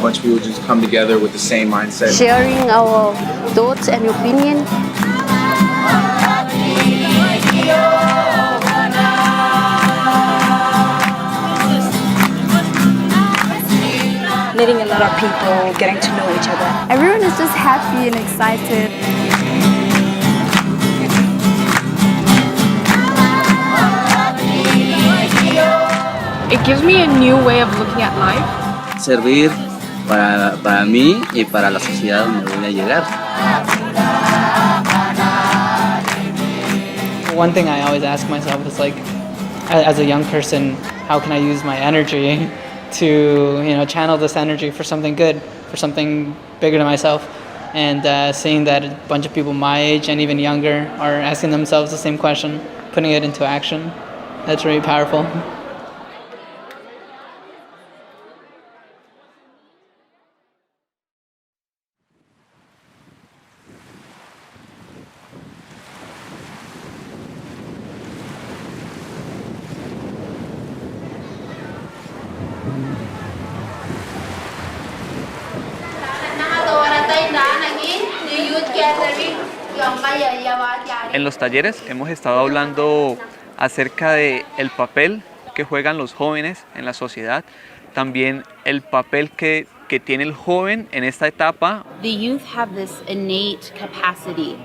bunch of people just come together with the same mindset. Sharing our thoughts and opinion. Meeting a lot of people, getting to know each other. Everyone is just happy and excited. It gives me a new way of looking at life. Servir para mí y para la sociedad donde voy a llegar. One thing I always ask myself is like, as a young person, how can I use my energy to channel this energy for something good, for something bigger than myself? And seeing that a bunch of people my age and even younger are asking themselves the same question, putting it into action, that's really powerful. En los talleres hemos estado hablando acerca de el papel que juegan los jóvenes en la sociedad, también el papel que tiene el joven en esta etapa. The youth have this innate capacity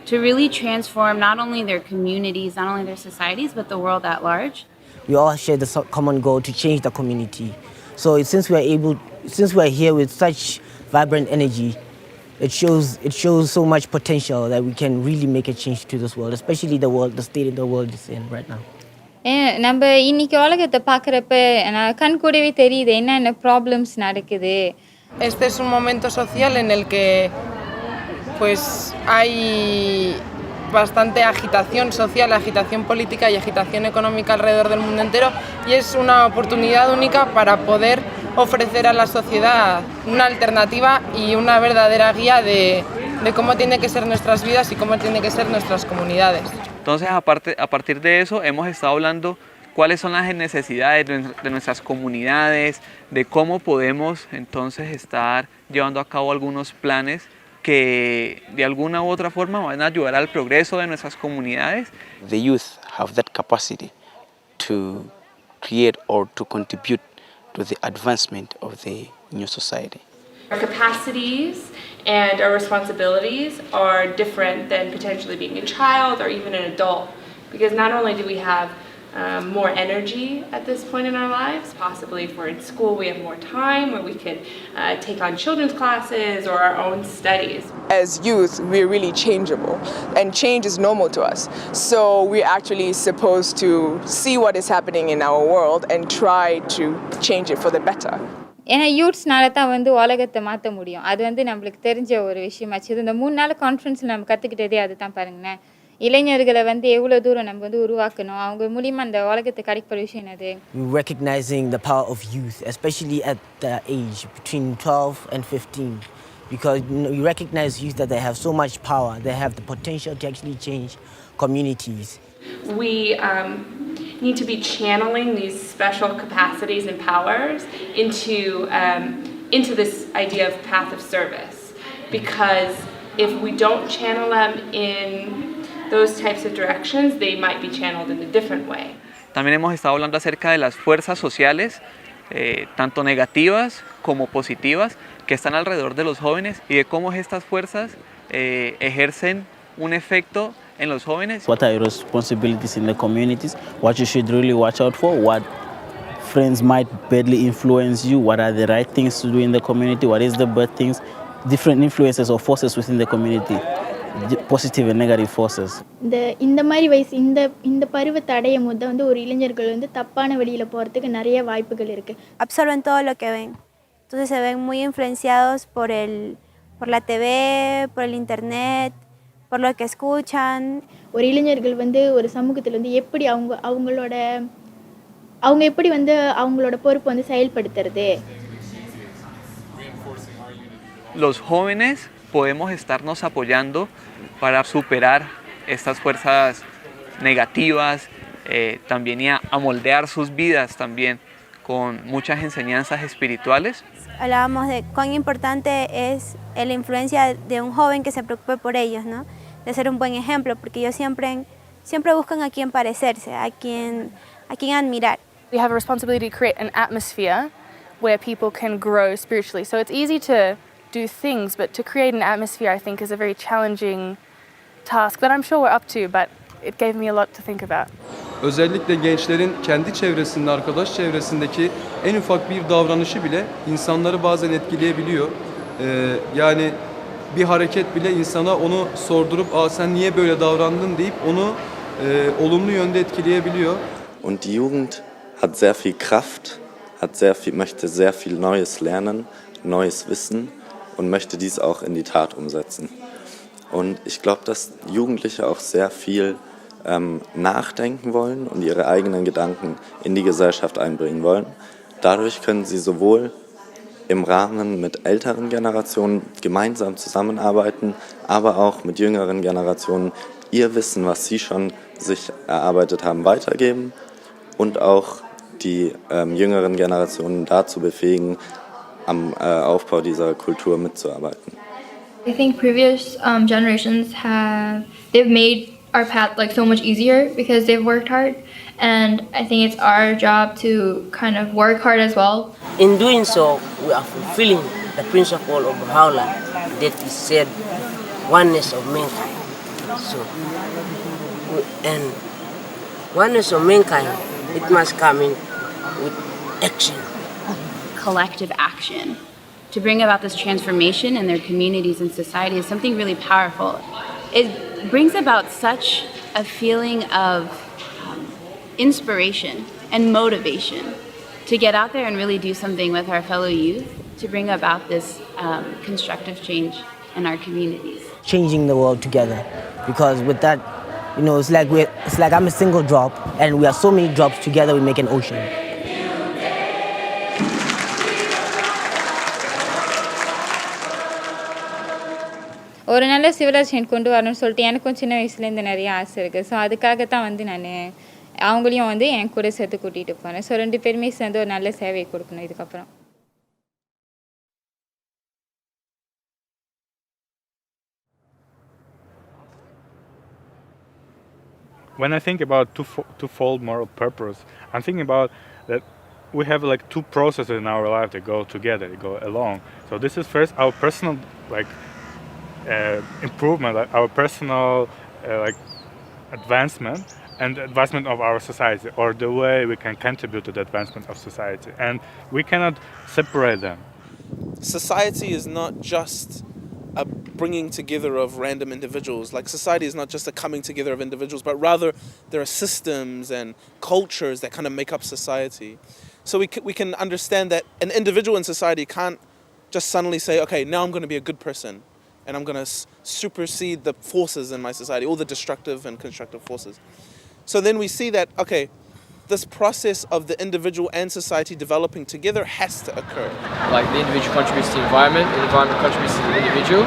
to really transform not only their communities, not only their societies, but the world at large. We all share the common goal to change the community. So since we're here with such vibrant energy, it shows so much potential that we can really make a change to this world, especially the state the world is in right now. நம்ம இன்னைக்கு உலகத்தை பார்க்குறப்ப கண் கூடவே தெரியுது என்னென்ன problems நடக்குது. Este es un momento social en el que pues hay bastante agitación social, agitación política y agitación económica alrededor del mundo entero, y es una oportunidad única para poder ofrecer a la sociedad una alternativa y una verdadera guía de cómo tienen que ser nuestras vidas y cómo tienen que ser nuestras comunidades. Entonces, a partir de eso, hemos estado hablando cuáles son las necesidades de nuestras comunidades, de cómo podemos entonces estar llevando a cabo algunos planes que de alguna u otra forma van a ayudar al progreso de nuestras comunidades. The youth have that capacity to create or to contribute to the advancement of the new society. Our capacities and our responsibilities are different than potentially being a child or even an adult, because not only do we have more energy at this point in our lives, possibly if we're in school we have more time where we can take on children's classes or our own studies. As youth, we're really changeable, and change is normal to us. So we're actually supposed to see what is happening in our world and try to change it for the better. ஏன்னா யூத்ஸ்னால தான் உலகத்தை மாற்ற முடியும். அது நம்மளுக்கு தெரிஞ்ச ஒரு விஷயமாச்சு. இந்த 3 நாள் கான்ஃபரன்ஸில் நம்ம கற்றுக்கிட்டதே அதுதான் பாருங்களேன். இளைஞர்களை எவ்வளோ தூரம் நம்ம உருவாக்கணும், அவங்க மூலியமா அந்த உலகத்தை கிடைக்கிற விஷயம் என்னது? Recognizing the power of youth, especially at the age between 12 and 15, because you recognize youth that they have so much power, they have the potential to actually change communities. We need to be channeling these special capacities and powers into this idea of path of service, because if we don't channel them in those types of directions, they might be channeled in a different way. También hemos estado hablando acerca de las fuerzas sociales, tanto negativas como positivas, que están alrededor de los jóvenes y de cómo estas fuerzas ejercen un efecto en los jóvenes. What are your responsibilities in the communities? What you should really watch out for? What friends might badly influence you? What are the right things to do in the community? What is the bad things? Different influences or forces within the community, positive and negative forces. இந்த மாதிரி வயசு இந்த பருவத்தை அடையும் போது ஒரு இளைஞர்கள் தப்பான வழியில் போகிறதுக்கு நிறைய வாய்ப்புகள் இருக்குது. Absorben todo lo que ven. Entonces se ven muy influenciados por la TV, por el internet, por lo que escuchan. ஒரு இளைஞர்கள் ஒரு சமூகத்தில் எப்படி அவங்க எப்படி அவங்களோட பொறுப்பு செயல்படுத்துறது. Los jóvenes podemos estarnos apoyando para superar estas fuerzas negativas, también y a moldear sus vidas también con muchas enseñanzas espirituales. Hablábamos de cuán importante es la influencia de un joven que se preocupe por ellos, ¿no? De ser un buen ejemplo, porque ellos siempre buscan a quien parecerse, a quien admirar. We have a responsibility to create an atmosphere where people can grow spiritually. So it's easy to do things, but to create an atmosphere, I think, is a very challenging task that I'm sure we're up to, but it gave me a lot to think about. Özellikle gençlerin kendi çevresinde, arkadaş çevresindeki en ufak bir davranışı bile insanları bazen etkileyebiliyor. Yani bir hareket bile insana onu sordurup "Aa, sen niye böyle davrandın?" deyip onu olumlu yönde etkileyebiliyor. Und die Jugend hat sehr viel Kraft, möchte sehr viel Neues lernen, neues Wissen und möchte dies auch in die Tat umsetzen. Und ich glaube, dass Jugendliche auch sehr viel nachdenken wollen und ihre eigenen Gedanken in die Gesellschaft einbringen wollen. Dadurch können sie sowohl im Rahmen mit älteren Generationen gemeinsam zusammenarbeiten, aber auch mit jüngeren Generationen ihr Wissen, was sie schon sich erarbeitet haben, weitergeben und auch die jüngeren Generationen dazu befähigen, am Aufbau dieser Kultur mitzuarbeiten. I think previous generations they've made our path like so much easier because they've worked hard, and I think it's our job to kind of work hard as well. In doing so, we are fulfilling the principle of Baha'u'llah that is said, oneness of mankind. So, and oneness of mankind, it must come in with action. Collective action to bring about this transformation in their communities and society is something really powerful. It brings about such a feeling of inspiration and motivation to get out there and really do something with our fellow youth to bring about this constructive change in our communities. Changing the world together, because with that, it's like I'm a single drop, and we are so many drops together we make an ocean. ஒரு நல்ல civilisation கொண்டு வரணும்னு சொல்லிட்டு எனக்கும் சின்ன வயசுலேருந்து நிறைய ஆசை இருக்குது. ஸோ அதுக்காக தான் வந்து நான் அவங்களையும் வந்து என் கூட சேர்த்து கூட்டிகிட்டு போகிறேன். ஸோ 2 பேருமே சேர்ந்து ஒரு நல்ல சேவையை கொடுக்கணும் இதுக்கப்புறம். When I think about twofold moral purpose, I'm thinking about that we have like 2 processes in our life that go together, that go along. So this is first our personal improvement, like our personal advancement and advancement of our society, or the way we can contribute to the advancement of society, and we cannot separate them. Society is not just a bringing together of random individuals. Like, society is not just a coming together of individuals, but rather there are systems and cultures that kind of make up society. So we can understand that an individual in society can't just suddenly say, okay, now I'm going to be a good person and I'm going to supersede the forces in my society, all the destructive and constructive forces. So then we see that, okay, this process of the individual and society developing together has to occur. Like, the individual contributes to the environment contributes to the individual.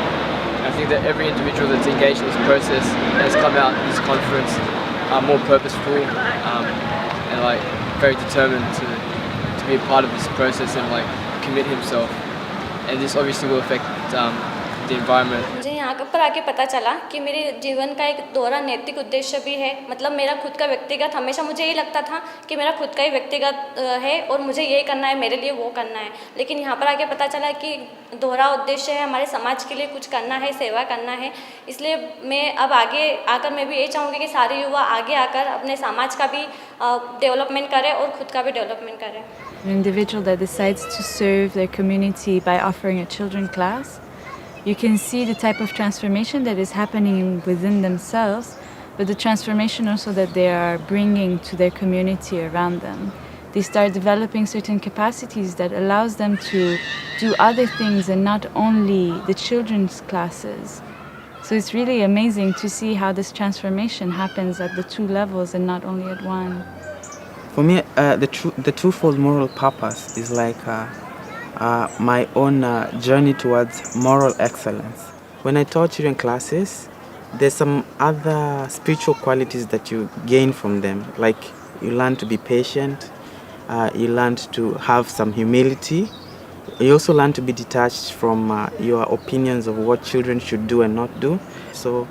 I think that every individual that's engaged in this process has come out in this conference more purposeful and like very determined to be a part of this process and like commit himself. And this obviously will affect the environment. मुझे यहाँ पर आके पता चला कि मेरे जीवन का एक दोहरा नैतिक उद्देश्य भी है. मतलब मेरा खुद का व्यक्तिगत, हमेशा मुझे ये लगता था कि मेरा खुद का ही व्यक्तिगत है और मुझे ये करना है, मेरे लिए वो करना है. लेकिन यहाँ पर आके पता चला कि दोहरा उद्देश्य है, हमारे समाज के लिए कुछ करना है, सेवा करना है. इसलिए मैं अब आगे आकर मैं भी ये चाहूँगी कि सारे युवा आगे आकर अपने समाज का भी डेवलपमेंट करें और खुद का भी डेवलपमेंट करें. An individual that decides to serve their community by offering a children class, you can see the type of transformation that is happening within themselves, but the transformation also that they are bringing to their community around them. They start developing certain capacities that allows them to do other things and not only the children's classes. So it's really amazing to see how this transformation happens at the 2 levels and not only at one. For me, the twofold moral purpose is like my own journey towards moral excellence. When I taught children classes, there's some other spiritual qualities that you gain from them. Like, you learn to be patient, You learn to have some humility. You also learn to be detached from your opinions of what children should do and not do. So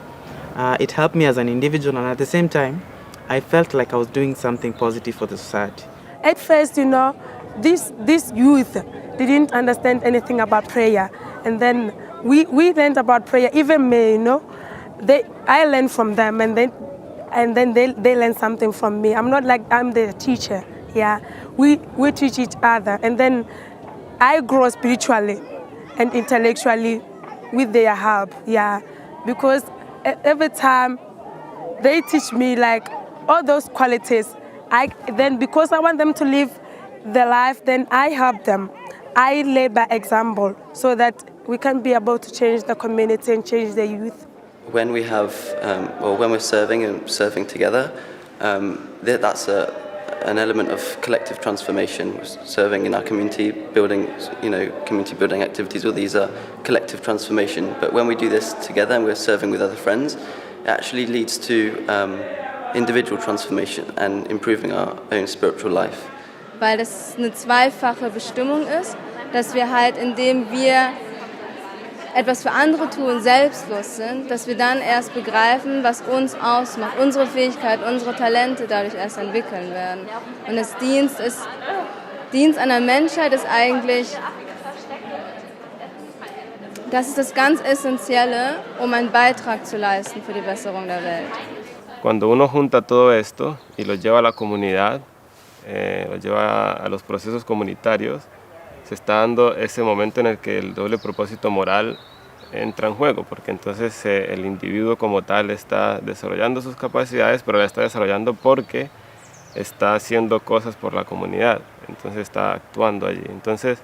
it helped me as an individual, and at the same time, I felt like I was doing something positive for the society. At first, this youth didn't understand anything about prayer, and then we learned about prayer. Even me, I learned from them, and then they learned something from me. I'm not like I'm the teacher. Yeah, we teach each other, and then I grow spiritually and intellectually with their help. Yeah, because every time they teach me like all those qualities, because I want them to live the life, then I help them. I lead by example so that we can be able to change the community and change the youth. When we have, when we're serving and serving together, that's an element of collective transformation. Serving in our community, building, community building activities, all these are collective transformation. But when we do this together and we're serving with other friends, it actually leads to individual transformation and improving our own spiritual life. Weil das eine zweifache Bestimmung ist, dass wir halt, indem wir etwas für andere tun, selbstlos sind, dass wir dann erst begreifen, was uns ausmacht, unsere Fähigkeit, unsere Talente dadurch erst entwickeln werden. Und das Dienst an der Menschheit ist eigentlich, das ist das ganz Essentielle, um einen Beitrag zu leisten für die Besserung der Welt. Cuando uno junta todo esto y lo lleva a la comunidad, lo lleva a los procesos comunitarios, se está dando ese momento en el que el doble propósito moral entra en juego, porque entonces el individuo como tal está desarrollando sus capacidades, pero la está desarrollando porque está haciendo cosas por la comunidad, entonces está actuando allí. Entonces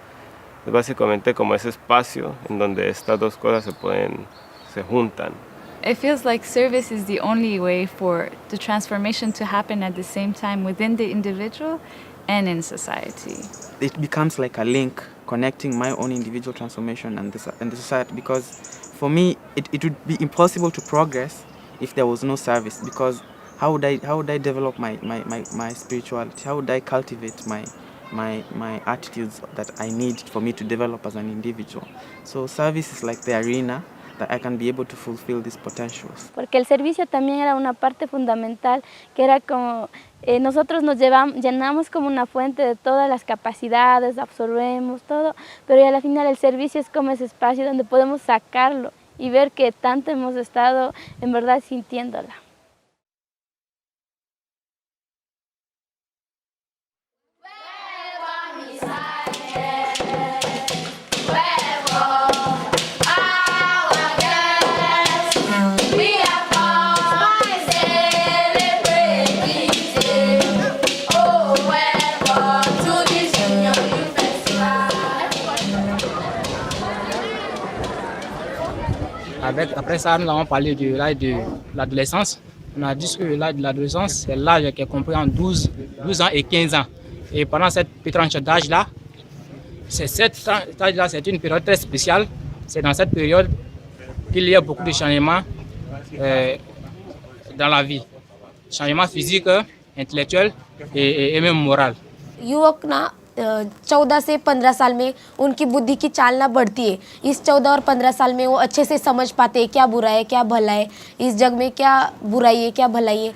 es básicamente como ese espacio en donde estas dos cosas se juntan. It feels like service is the only way for the transformation to happen at the same time within the individual and in society. It becomes like a link connecting my own individual transformation and the society, because for me it would be impossible to progress if there was no service, because how would I develop my spirituality? How would I cultivate my attitudes that I need for me to develop as an individual? So service is like the arena that I can be able to fulfill these potentials. Porque el servicio también era una parte fundamental, que era como nosotros nos llenamos como una fuente de todas las capacidades, absorbemos todo, pero al final el servicio es como ese espacio donde podemos sacarlo y ver que tanto hemos estado en verdad sintiéndola. Après ça, nous avons parlé de l'âge de l'adolescence. On a dit que l'âge de l'adolescence, c'est l'âge qui est compris en 12 ans et 15 ans. Et pendant cette tranche d'âge-là, c'est une période très spéciale. C'est dans cette période qu'il y a beaucoup de changements dans la vie. Changements physiques, intellectuels et même moraux. युवक ना 14 से 15 साल में उनकी बुद्धि की चालना बढ़ती है. इस 14 और 15 साल में वो अच्छे से समझ पाते हैं क्या बुरा है क्या भला है, इस जग में क्या बुराई है क्या भलाई है.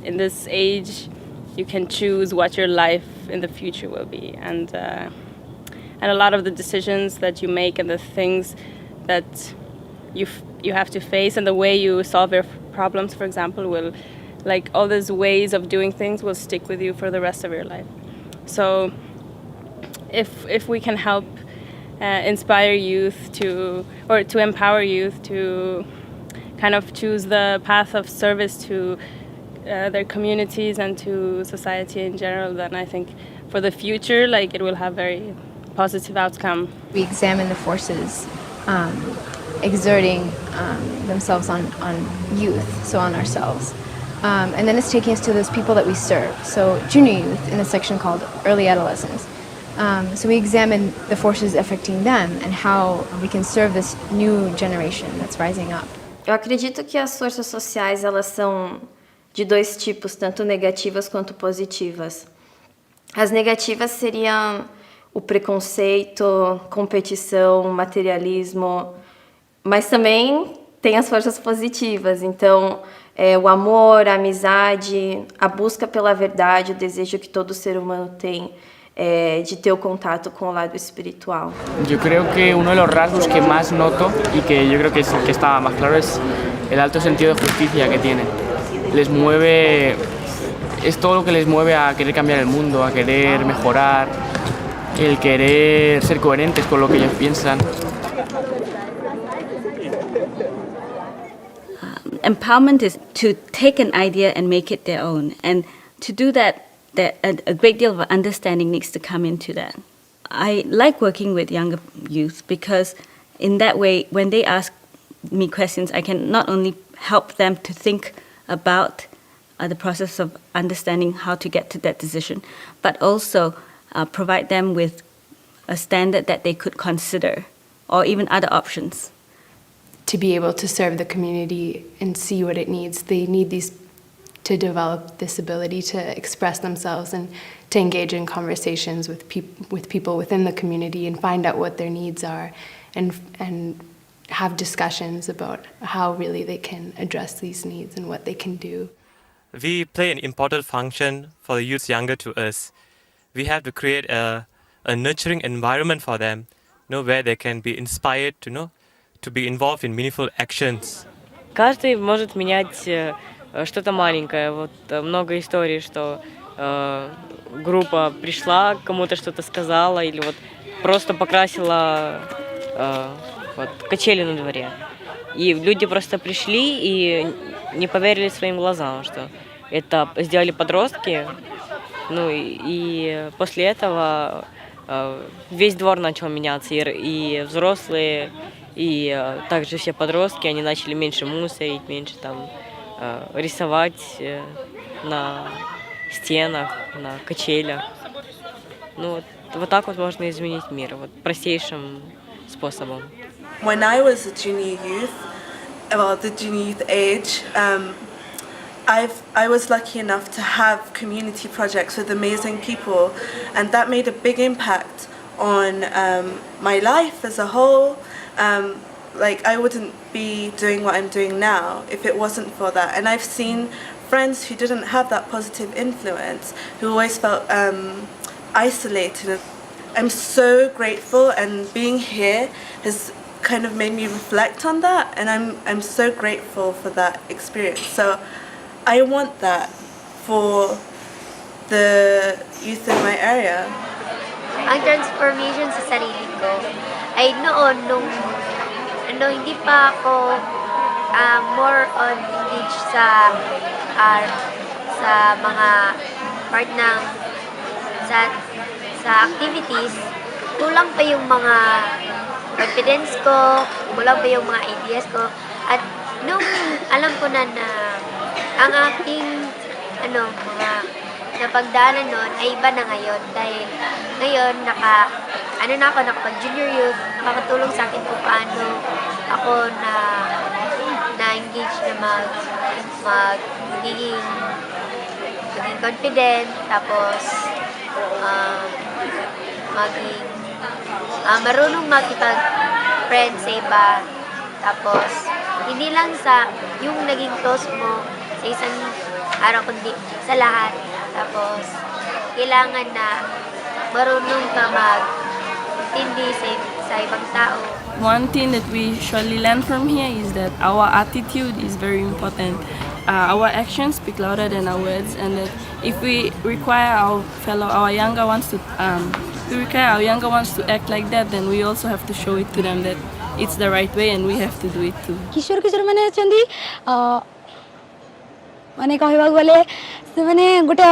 In this age you can choose what your life in the future will be, and a lot of the decisions that you make and the things that you have to face and the way you solve your problems, for example, will, like, all these ways of doing things will stick with you for the rest of your life. So if we can help inspire youth to empower youth to kind of choose the path of service to their communities and to society in general, then I think for the future, like, it will have very positive outcome. We examine the forces exerting themselves on youth, so on ourselves. And then it's taking us to those people that we serve, so junior youth in a section called early adolescence. So we examine the forces affecting them and how we can serve this new generation that's rising up. Eu acredito que as forças sociais, elas são de dois tipos, tanto negativas quanto positivas. As negativas seriam o preconceito, competição, materialismo, mas também tem as forças positivas. Então, o amor, a amizade, a busca pela verdade, o desejo que todo ser humano tem de ter o contato con el lado espiritual. Yo creo que uno de los rasgos que más noto y que yo creo que es el que está más claro es el alto sentido de justicia que tienen. Les mueve, es todo lo que les mueve a querer cambiar el mundo, a querer mejorar, el querer ser coherentes con lo que ellos piensan. Empowerment is to take an idea and make it their own, and to do that a great deal of understanding needs to come into that. I like working with younger youth because in that way, when they ask me questions, I can not only help them to think about the process of understanding how to get to that decision, but also provide them with a standard that they could consider or even other options. To be able to serve the community and see what it needs, they need these to develop this ability to express themselves and to engage in conversations with people within the community and find out what their needs are and have discussions about how really they can address these needs and what they can do. We play an important function for the youths younger to us. We have to create a nurturing environment for them, where they can be inspired to be involved in meaningful actions. Каждый может менять что-то маленькое. Вот много историй, что группа пришла, кому-то что-то сказала или вот просто покрасила качели на дворе. И люди просто пришли и не поверили своим глазам, что это сделали подростки. И после этого весь двор начал меняться, и взрослые, и также все подростки, они начали меньше мусорить, меньше рисовать на стенах, на качелях. Вот так вот можно изменить мир, простейшим способом. When I was a junior youth, the junior youth age, I was lucky enough to have community projects with amazing people, and that made a big impact on my life as a whole. I wouldn't be doing what I'm doing now if it wasn't for that. And I've seen friends who didn't have that positive influence, who always felt isolated. I'm so grateful, and being here has kind of made me reflect on that, and I'm so grateful for that experience. So I want that for the youth in my area. Ang transformation sa sarili ko ay noon nung hindi pa ako more on engaged sa mga part ng sa activities, kulang pa yung mga confidence ko, kulang pa yung mga ideas ko, at nung alam ko na ang aking mga napagdaanan nun ay iba na ngayon, dahil ngayon nakapag junior youth, nakakatulong sa akin kung paano ako na-engage na magiging confident, tapos marunong makipag-friend sa iba, tapos hindi lang sa yung naging close mo sa isang araw, kundi sa lahat. Tapos kailangan na marunong ka mag-intindi sa ibang tao. One thing that we surely learn from here is that our attitude is very important. Our actions speak louder than our words, and that if we require our younger ones to act like that, then we also have to show it to them that it's the right way and we have to do it too. किशोर माने अछंदी माने कहबाक गले से माने गोटे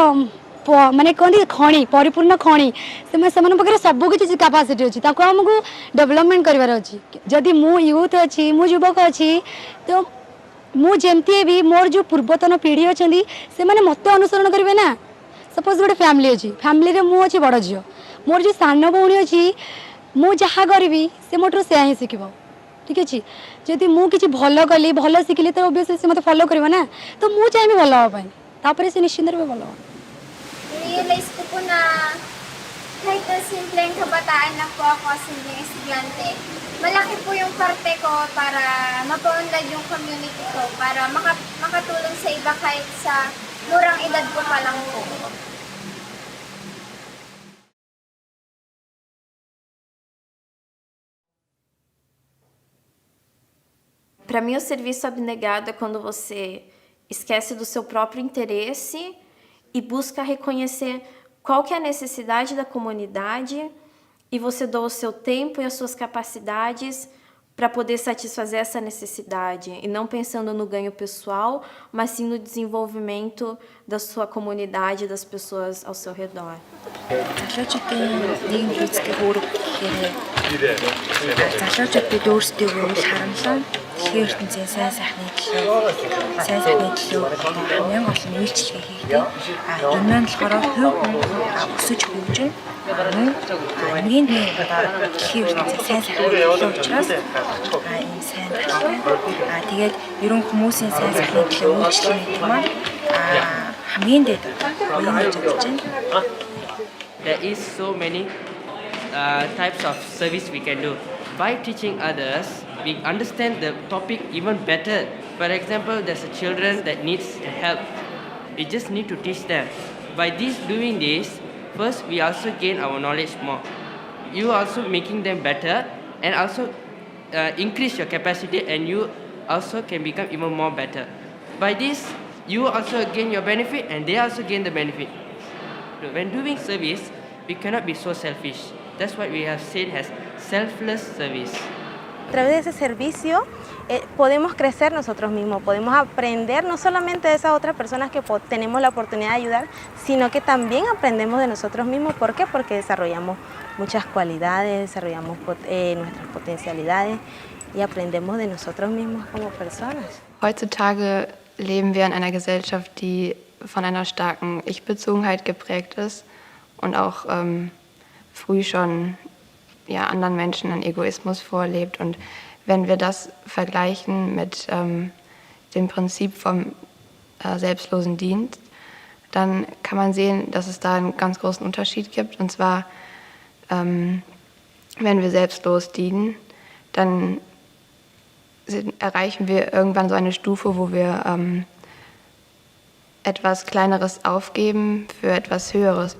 माने कहते खणी परिपूर्ण खणी से पाखे सब किसी कैपेसिटी अच्छी आमको डेवलपमेंट करार अच्छी जदि मु यूथ अच्छी मु युवक अच्छी तो मुझे भी मोर जो पूर्वतन पीढ़ी अच्छा से मत अनुसरण करेंगे ना सपोज गोटे फैमिली अच्छी फैमिली मु अच्छी बड़ झील मोर जो सान भौणी अच्छी मु जहाँ करी से मोटर से ही शिख ठीक अच्छे जदि मुझे भल कली भल शिखिली तो ओबियसली से मत फॉलो कर ना तो मुझे चाहिए भल हाँपाई से निश्चिंत रूप भल realize ko po na kahit na simpleng kabataan lang po ako, simpleng estudyante, malaki po yung parte ko para mapaunlad yung community ko, para makatulong sa iba kahit sa murang edad ko pa lang po. Para mim, o serviço abnegado é quando você esquece do seu próprio interesse e busca reconhecer qual que é a necessidade da comunidade e você doa o seu tempo e as suas capacidades para poder satisfazer essa necessidade e não pensando no ganho pessoal, mas sim no desenvolvimento da sua comunidade e das pessoas ao seu redor. Тэгэхээр ертөнцийн сайн сайхны төлөө хамгийн гол нь үйлчлэгээ хийдэг. Энэ нь болохоор хувь өсөж хөгжин хамгийн дэлхийн ертөнцийн сайн сайхны төлөө учраас энэ сайн байна. Тэгээд ерөн хүмүүсийн сайн сайхны төлөө үйлчлэгээ хийдэг маань хамгийн дэд үеийн гэж бодож байна. There is so many types of service we can do. By teaching others, we understand the topic even better. For example, there's a children that needs help. We just need to teach them. By doing this, first we also gain our knowledge more. You also making them better and also increase your capacity, and you also can become even more better. By this, you also gain your benefit and they also gain the benefit. When doing service, we cannot be so selfish. That's what we have said as selfless service. A través de ese servicio podemos crecer nosotros mismos, podemos aprender no solamente de esas otras personas que tenemos la oportunidad de ayudar, sino que también aprendemos de nosotros mismos. ¿Por qué? Porque desarrollamos muchas cualidades, desarrollamos nuestras potencialidades y aprendemos de nosotros mismos como personas. Heutzutage leben wir in einer Gesellschaft, die von einer starken Ich-Bezogenheit geprägt ist und auch früh schon anderen Menschen einen Egoismus vorlebt. Und wenn wir das vergleichen mit dem Prinzip vom selbstlosen Dienst, dann kann man sehen, dass es da einen ganz großen Unterschied gibt. Und zwar, wenn wir selbstlos dienen, dann erreichen wir irgendwann so eine Stufe, wo wir etwas Kleineres aufgeben für etwas Höheres.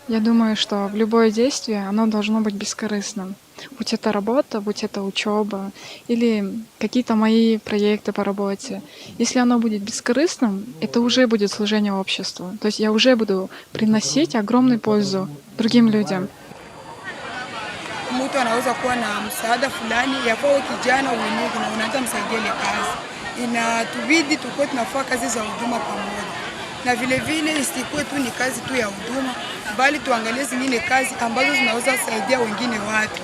Я думаю, что любое действие, оно должно быть бескорыстным. Будь это работа, будь это учеба или какие-то мои проекты по работе. Если оно будет beskörыстным, это уже будет служение обществу. То есть я уже буду приносить огромную пользу другим людям. Mtu anaweza kuwa na msaada fulani yafaa kijana uinuke na unaanza msaidia ile kazi. Inatubidi tukue tunafanya kazi za huduma pamoja. Na vile vile isikuwe tu ni kazi tu ya huduma, bali tuangalie zingine kazi ambazo zinaweza kusaidia wengine watu.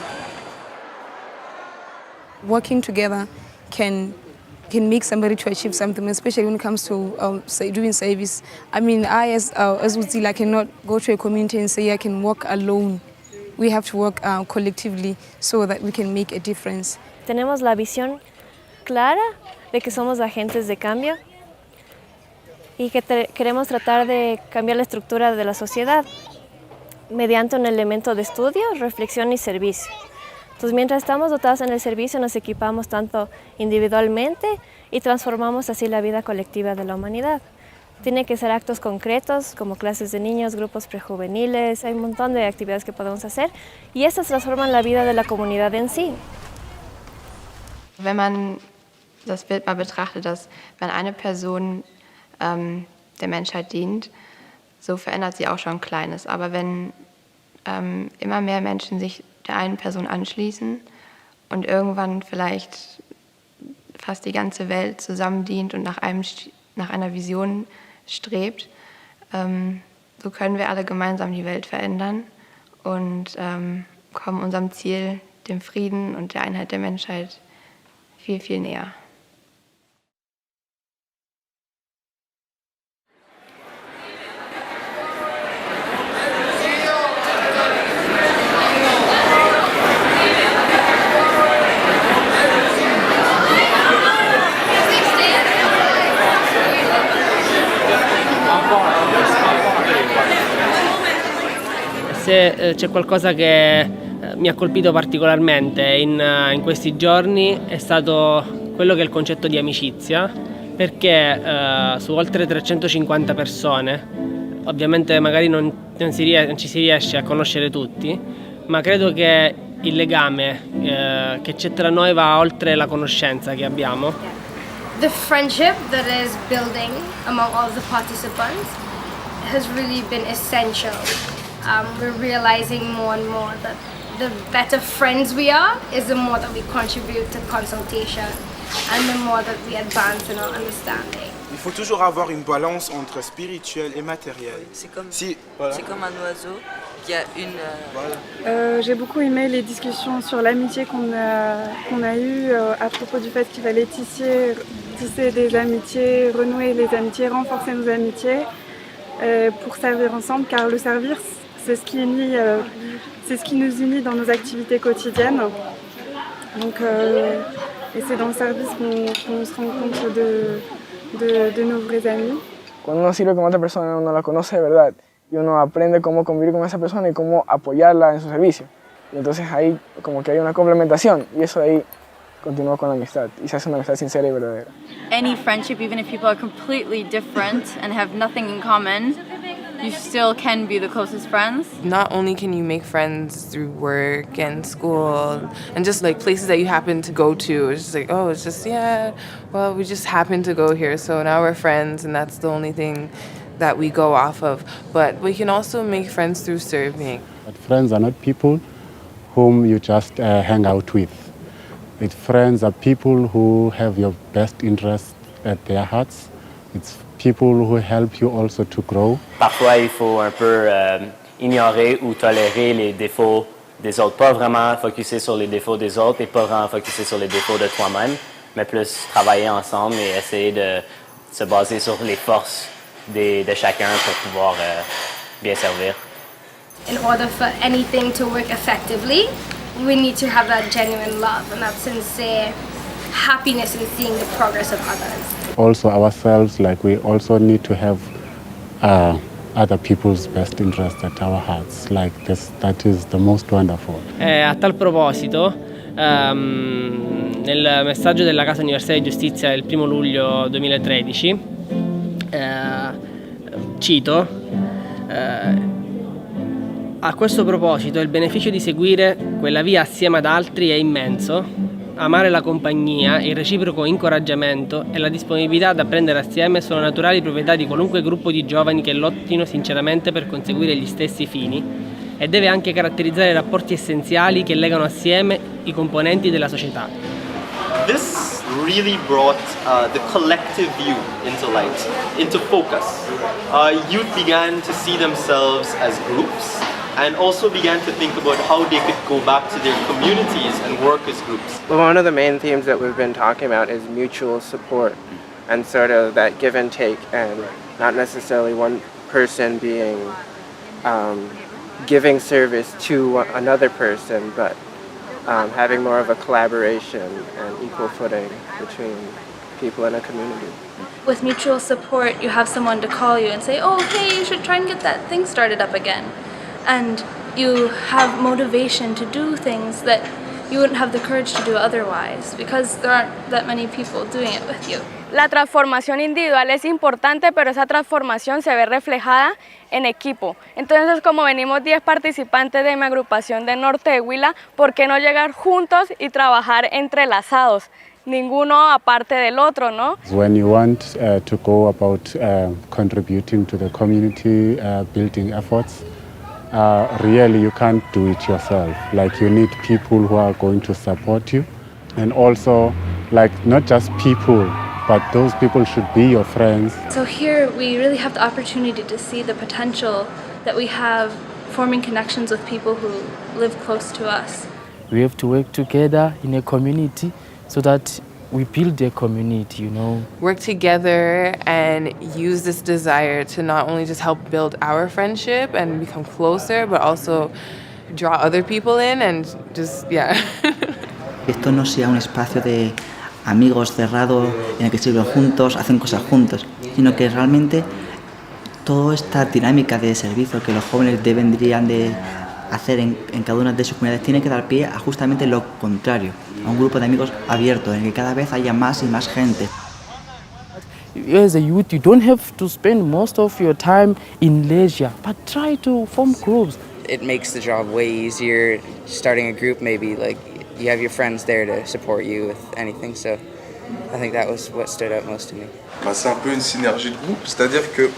Working together can make somebody to achieve something, especially when it comes to doing service. I mean, I as Uzila cannot go to a community and say I can work alone. We have to work collectively so that we can make a difference. Tenemos la visión clara de que somos agentes de cambio y que queremos tratar de cambiar la estructura de la sociedad mediante un elemento de estudio, reflexión y servicio. Entonces, mientras estamos dotados en el servicio, nos equipamos tanto individualmente y transformamos así la vida colectiva de la humanidad. Tiene que ser actos concretos, como clases de niños, grupos prejuveniles, hay un montón de actividades que podemos hacer y estas transforman la vida de la comunidad en sí. Wenn man das Bild mal betrachtet, dass wenn eine Person der Menschheit dient, so verändert sie auch schon Kleines. Aber wenn immer mehr Menschen sich der einen Person anschließen und irgendwann vielleicht fast die ganze Welt zusammen dient und nach einer Vision strebt, so können wir alle gemeinsam die Welt verändern und kommen unserem Ziel, dem Frieden und der Einheit der Menschheit, viel, viel näher. se c'è qualcosa che mi ha colpito particolarmente in questi giorni è stato quello che è il concetto di amicizia, perché su oltre 350 persone, ovviamente magari non ci si riesce a conoscere tutti, ma credo che il legame che c'è tra noi va oltre la conoscenza che abbiamo. The friendship that is building among all of the participants has really been essential. We're realizing more and more that the better friends we are is the more that we contribute to consultation and the more that we advance in our understanding. Il faut toujours avoir une balance entre spirituel et matériel. C'est comme, voilà. c'est comme un oiseau qui a une... J'ai beaucoup aimé les discussions sur l'amitié qu'on a eues à propos du fait qu'il fallait tisser des amitiés, renouer les amitiés, renforcer nos amitiés pour servir ensemble, car le servir, c'est ce qui unit, c'est ce qui nous unit dans nos activités quotidiennes. Donc, et c'est dans le service qu'on se rend compte de nos vrais amis. Cuando uno sirve con otra persona, uno la conoce de verdad y uno aprende cómo convivir con esa persona y cómo apoyarla en su servicio. Y entonces ahí como que hay una complementación y eso de ahí continúa con la amistad y se hace una amistad sincera y verdadera. Any friendship, even if people are completely different and have nothing in common, you still can be the closest friends. Not only can you make friends through work and school and just like places that you happen to go to, it's just like, oh, it's just, yeah, well, we just happen to go here, so now we're friends and that's the only thing that we go off of. But we can also make friends through serving. But friends are not people whom you just hang out with. It's friends are people who have your best interests at their hearts. It's people who help you also to grow. Parfois, il faut un peu ignorer ou tolérer les défauts des autres. Pas vraiment focuser sur les défauts des autres et pas vraiment focuser sur les défauts de toi-même, mais plus travailler ensemble et essayer de se baser sur les forces de chacun pour pouvoir bien servir. In order for anything to work effectively, we need to have that genuine love and that sincere happiness in seeing the progress of others. Also ourselves, like we also need to have other people's best interests at our hearts. Like this, that is the most wonderful. A tal proposito, nel messaggio della Casa Universitaria di Giustizia del 1 luglio 2013, cito, a questo proposito il beneficio di seguire quella via assieme ad altri è immenso. Amare la compagnia, il reciproco incoraggiamento e la disponibilità ad apprendere assieme sono naturali proprietà di qualunque gruppo di giovani che lottino sinceramente per conseguire gli stessi fini e deve anche caratterizzare i rapporti essenziali che legano assieme i componenti della società. This really brought the collective view into light, into focus. Youth began to see themselves as groups and also began to think about how they could go back to their communities and work as groups. Well, one of the main themes that we've been talking about is mutual support and sort of that give and take, and not necessarily one person being giving service to another person, but having more of a collaboration and equal footing between people in a community. With mutual support, you have someone to call you and say, oh, hey, you should try and get that thing started up again. And you have motivation to do things that you wouldn't have the courage to do otherwise because there aren't that many people doing it with you. La transformación individual es importante, pero esa transformación se ve reflejada en equipo. Entonces, como venimos 10 participantes de mi agrupación de Norte de Huila, ¿por qué no llegar juntos y trabajar entrelazados? Ninguno aparte del otro, ¿no? When you want to go about contributing to the community building efforts, really you can't do it yourself. Like you need people who are going to support you, and also like not just people, but those people should be your friends. So here we really have the opportunity to see the potential that we have forming connections with people who live close to us. We have to work together in a community so that we build a community, you know. Work together and use this desire to not only just help build our friendship and become closer, but also draw other people in and just, yeah. Esto no sea un espacio de amigos cerrados en el que sirven juntos, hacen cosas juntos, sino que realmente toda esta dinámica de servicio que los jóvenes deberían de hacer en cada una de sus comunidades tiene que dar pie a justamente lo contrario, a un grupo de amigos abierto, en el que cada vez haya más y más gente. As a youth, you don't have to spend most of your time in leisure, but try to form groups. It makes the job way easier. Starting a group, maybe like you have your friends there to support you with anything. So I think that was what stood out most to me. C'est un peu une synergie de groupe, c'est-à-dire que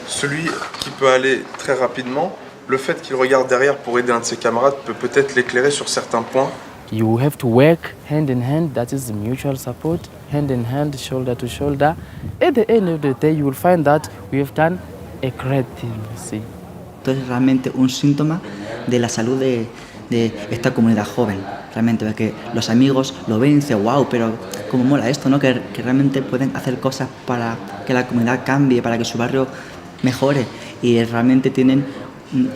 celui qui peut aller très rapidement, le fait qu'il regarde derrière pour aider un de ses camarades peut peut-être l'éclairer sur certains points. You have to work hand in hand, that is the mutual support, hand in hand, shoulder to shoulder. At the end of the day, you will find that we have done a great thing, see. Esto es realmente un síntoma de la salud de esta comunidad joven, realmente, porque los amigos lo ven y dicen, wow, pero cómo mola esto, ¿no? Que realmente pueden hacer cosas para que la comunidad cambie, para que su barrio mejore, y realmente tienen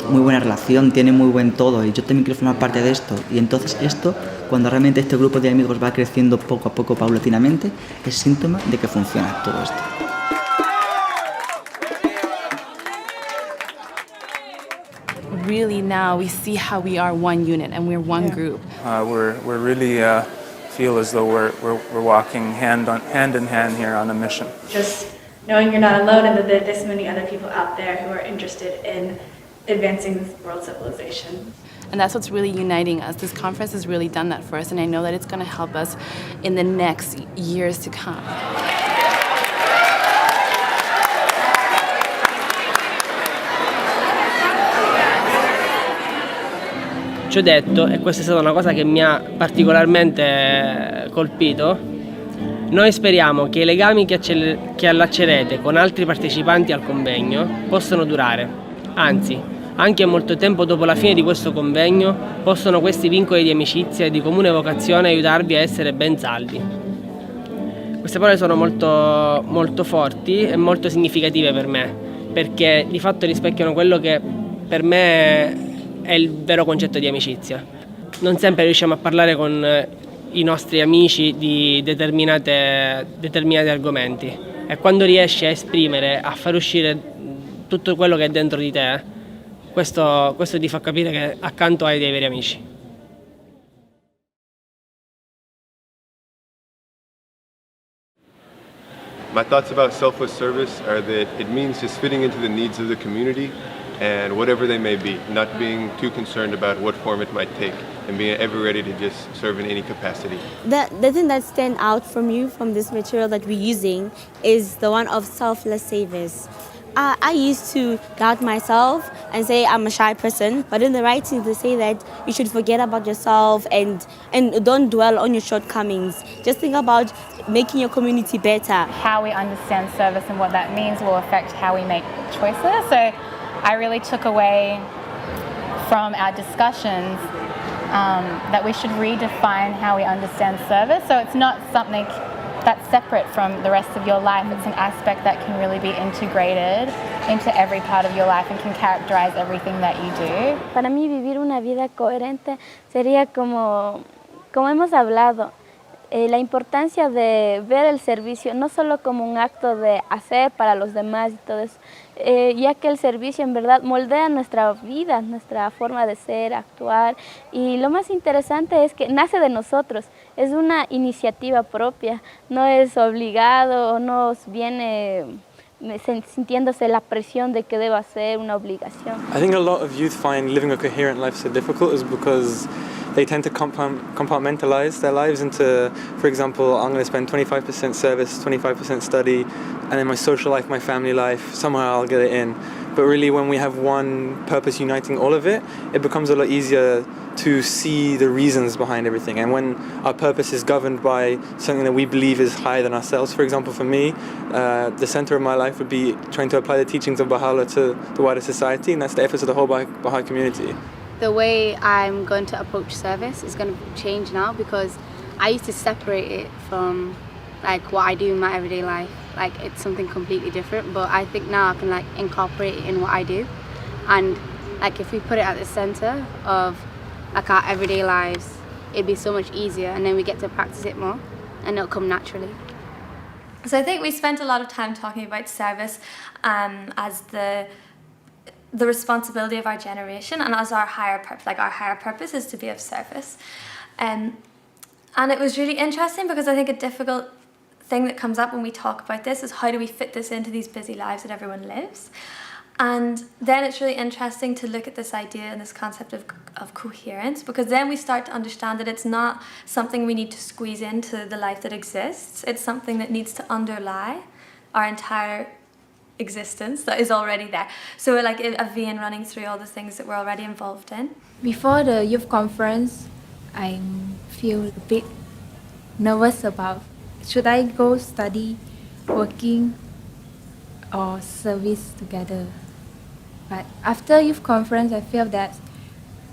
muy buena relación, tienen muy buen todo, y yo también quiero formar parte de esto. Y entonces esto, cuando realmente este grupo de amigos va creciendo poco a poco, paulatinamente, es síntoma de que funciona todo esto. Really now we see how we are one unit and we're one group. We're really feel as though we're walking hand in hand here on a mission. Just knowing you're not alone and that there are this many other people out there who are interested in advancing world civilization. And that's what's really uniting us. This conference has really done that for us, and I know that it's going to help us in the next years to come. Ciò detto, e questa è stata una cosa che mi ha particolarmente colpito, noi speriamo che i legami che allaccerete con altri partecipanti al convegno possano durare, anzi, anche molto tempo dopo la fine di questo convegno, possono questi vincoli di amicizia e di comune vocazione aiutarvi a essere ben saldi. Queste parole sono molto, molto forti e molto significative per me, perché di fatto rispecchiano quello che per me è il vero concetto di amicizia. Non sempre riusciamo a parlare con i nostri amici di determinati argomenti, e quando riesci a esprimere, a far uscire tutto quello che è dentro di te, questo ti fa capire che accanto hai dei veri amici. My thoughts about selfless service are that it means just fitting into the needs of the community and whatever they may be, not being too concerned about what form it might take, and being ever ready to just serve in any capacity. The thing that stands out from you, from this material that we're using, is the one of selfless service. I used to doubt myself and say I'm a shy person, but in the writing they say that you should forget about yourself and don't dwell on your shortcomings. Just think about making your community better. How we understand service and what that means will affect how we make choices. So I really took away from our discussions that we should redefine how we understand service. So it's not something that's separate from the rest of your life. It's an aspect that can really be integrated into every part of your life and can characterize everything that you do. Para mí vivir una vida coherente sería como hemos hablado, la importancia de ver el servicio no solo como un acto de hacer para los demás y todo eso, ya que el servicio en verdad moldea nuestra vida, nuestra forma de ser, actuar, y lo más interesante es que nace de nosotros, es una iniciativa propia, no es obligado, no viene sintiéndose la presión de que deba ser una obligación. I think a lot of youth find living a coherent life so difficult is because they tend to compartmentalize their lives into, for example, I'm going to spend 25% service, 25% study, and then my social life, my family life, somehow I'll get it in. But really when we have one purpose uniting all of it, it becomes a lot easier to see the reasons behind everything. And when our purpose is governed by something that we believe is higher than ourselves, for example, for me, the center of my life would be trying to apply the teachings of Baha'u'llah to the wider society, and that's the efforts of the whole Baha'i community. The way I'm going to approach service is going to change now, because I used to separate it from like what I do in my everyday life. Like it's something completely different, but I think now I can like incorporate it in what I do. And like if we put it at the center of like our everyday lives, it'd be so much easier, and then we get to practice it more and it'll come naturally. So I think we spent a lot of time talking about service as the the responsibility of our generation, and as our higher purpose is to be of service. And it was really interesting because I think a difficult thing that comes up when we talk about this is how do we fit this into these busy lives that everyone lives. And then it's really interesting to look at this idea and this concept of coherence, because then we start to understand that it's not something we need to squeeze into the life that exists. It's something that needs to underlie our entire existence that is already there. So like a vein running through all the things that we're already involved in. Before the youth conference, I feel a bit nervous about should I go study, working, or service together. But after youth conference, I feel that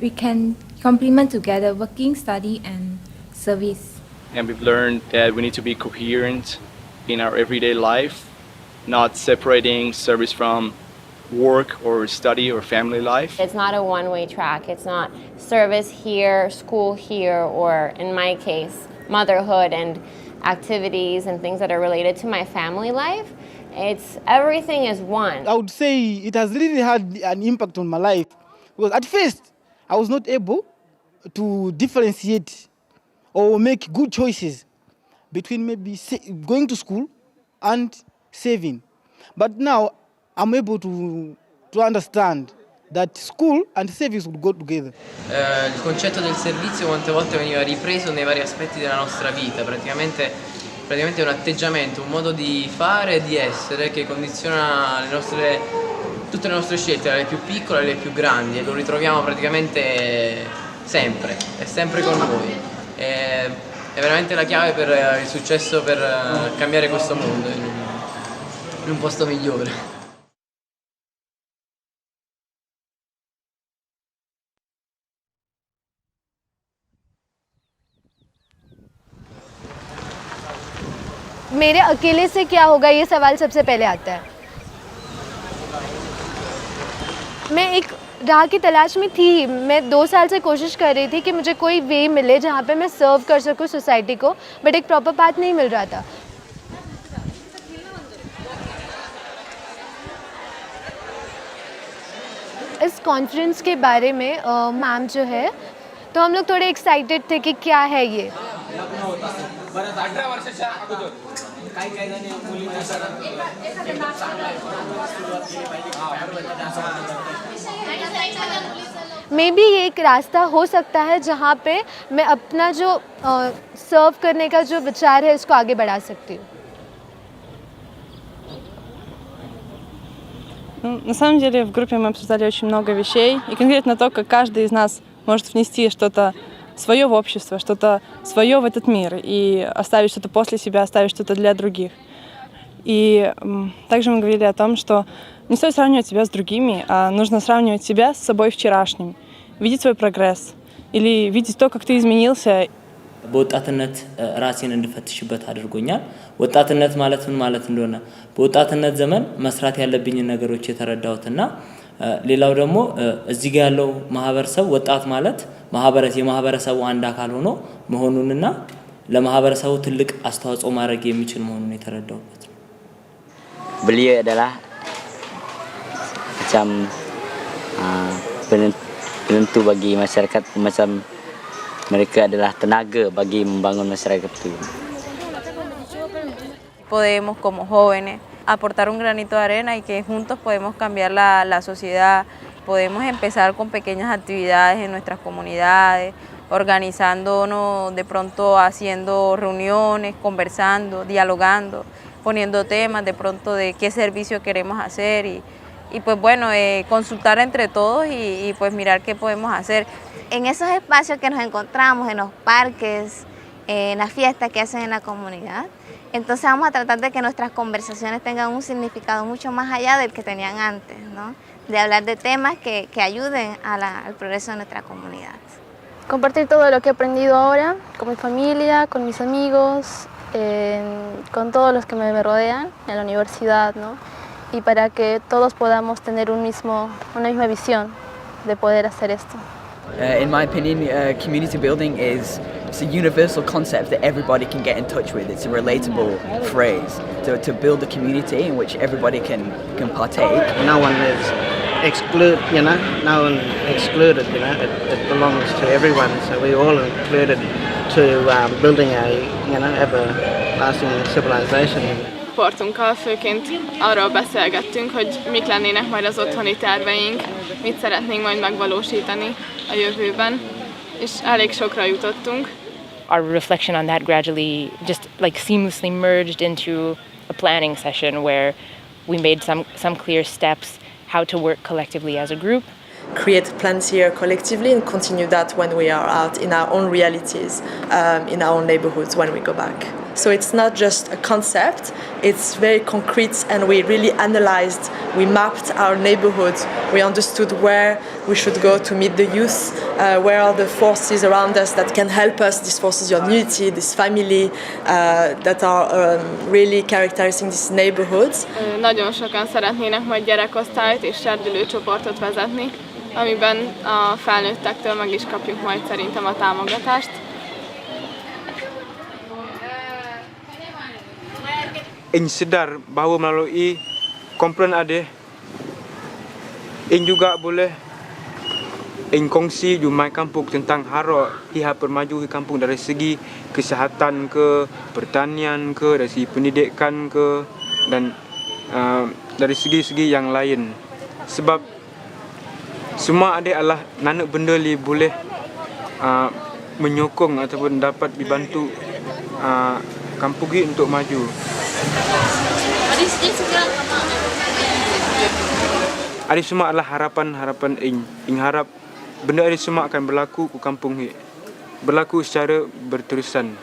we can complement together working, study, and service. And we've learned that we need to be coherent in our everyday life, not separating service from work or study or family life. It's not a one-way track. It's not service here, school here, or in my case, motherhood and activities and things that are related to my family life. It's everything is one. I would say it has really had an impact on my life because at first I was not able to differentiate or make good choices between maybe going to school and saving. But now I'm able to understand that school and service would go together. Il concetto del servizio quante volte veniva ripreso nei vari aspetti della nostra vita, praticamente è un atteggiamento, un modo di fare e di essere che condiziona tutte le nostre scelte, le più piccole e le più grandi, e lo ritroviamo praticamente sempre, è sempre con noi. È veramente la chiave per il successo, per cambiare questo mondo in un posto migliore. मेरे अकेले से क्या होगा, ये सवाल सबसे पहले आता है। मैं एक राह की तलाश में थी। मैं 2 साल से कोशिश कर रही थी कि मुझे कोई वे मिले जहाँ पे मैं सर्व कर सकूँ सोसाइटी को, बट एक प्रॉपर पाथ नहीं मिल रहा था। इस कॉन्फ्रेंस के बारे में मैम जो है, तो हम लोग थोड़े एक्साइटेड थे कि क्या है ये। मे बी ये एक रास्ता हो सकता है जहाँ पे मैं अपना जो सर्व करने का जो विचार है इसको आगे बढ़ा सकती हूँ। На самом деле в группе мы обсуждали очень много вещей, и конкретно то, как каждый из нас может внести что-то свое в общество, что-то свое в этот мир, и оставить что-то после себя, оставить что-то для других. И также мы говорили о том, что не стоит сравнивать себя с другими, а нужно сравнивать себя с собой вчерашним, видеть свой прогресс, или видеть то, как ты изменился. በወጣትነት ራሴን እንድፈትሽበት አድርጎኛል። ወጣትነት ማለት ምን ማለት እንደሆነ በወጣትነት ዘመን መስራት ያለብኝን ነገሮች የተረዳሁትና ሌላው ደግሞ እዚህ ጋር ያለው ማህበረሰብ ወጣት ማለት የማህበረሰቡ አንድ አካል ሆኖ መሆኑንና ለማህበረሰቡ ትልቅ አስተዋጽኦ ማድረግ የሚችል መሆኑን የተረዳሁበት ነው። Beliau adalah macam penentu bagi masyarakat, macam mereka adalah tenaga bagi membangun masyarakat itu. Podemos como jóvenes aportar un granito de arena y que juntos podemos cambiar la sociedad. Podemos empezar con pequeñas actividades en nuestras comunidades, organizándonos, de pronto haciendo reuniones, conversando, dialogando, poniendo temas de pronto de qué servicio queremos hacer y pues bueno, consultar entre todos y pues mirar qué podemos hacer. En esos espacios que nos encontramos, en los parques, en las fiestas que hacen en la comunidad, entonces vamos a tratar de que nuestras conversaciones tengan un significado mucho más allá del que tenían antes, ¿no? De hablar de temas que ayuden al progreso de nuestra comunidad. Compartir todo lo que he aprendido ahora con mi familia, con mis amigos, con todos los que me rodean en la universidad, ¿no? Y para que todos podamos tener una misma visión de poder hacer esto. In my opinion, community building is a universal concept that everybody can get in touch with. It's a relatable phrase to build a community in which everybody can partake. No one lives exclude, no one excluded, it belongs to everyone, so we all included to building a, everlasting civilization. Csoportunkkal főként arról beszélgettünk, hogy mik lennének majd az otthoni terveink, mit szeretnénk majd megvalósítani a jövőben, és elég sokra jutottunk. Our reflection on that gradually just like seamlessly merged into a planning session where we made some clear steps how to work collectively as a group. Create plans here collectively and continue that when we are out in our own realities, in our own neighborhoods when we go back. So it's not just a concept, it's very concrete, and we really analyzed, we mapped our neighborhoods, we understood where we should go to meet the youth, where are the forces around us that can help us, these forces of unity, this family that are really characterizing these neighborhoods. Nagyon sokan szeretnének majd gyerekosztályt és serdülőcsoportot vezetni, amiben a felnőttektől meg is kapjuk majd szerintem a támogatást. Ing sedar bahawa melalui kumpulan ADE, Ing juga boleh Ing kongsi Jumai Kampung tentang hara pihak permaju di kampung dari segi kesihatan ke, pertanian ke, dari segi pendidikan ke, dan dari segi-segi yang lain. Sebab semua adik adalah nanak benda li boleh menyokong ataupun dapat dibantu kampung ini untuk maju. Adik semua adalah harapan Ing harap benda ini semua akan berlaku ke kampung ini. Berlaku secara berterusan.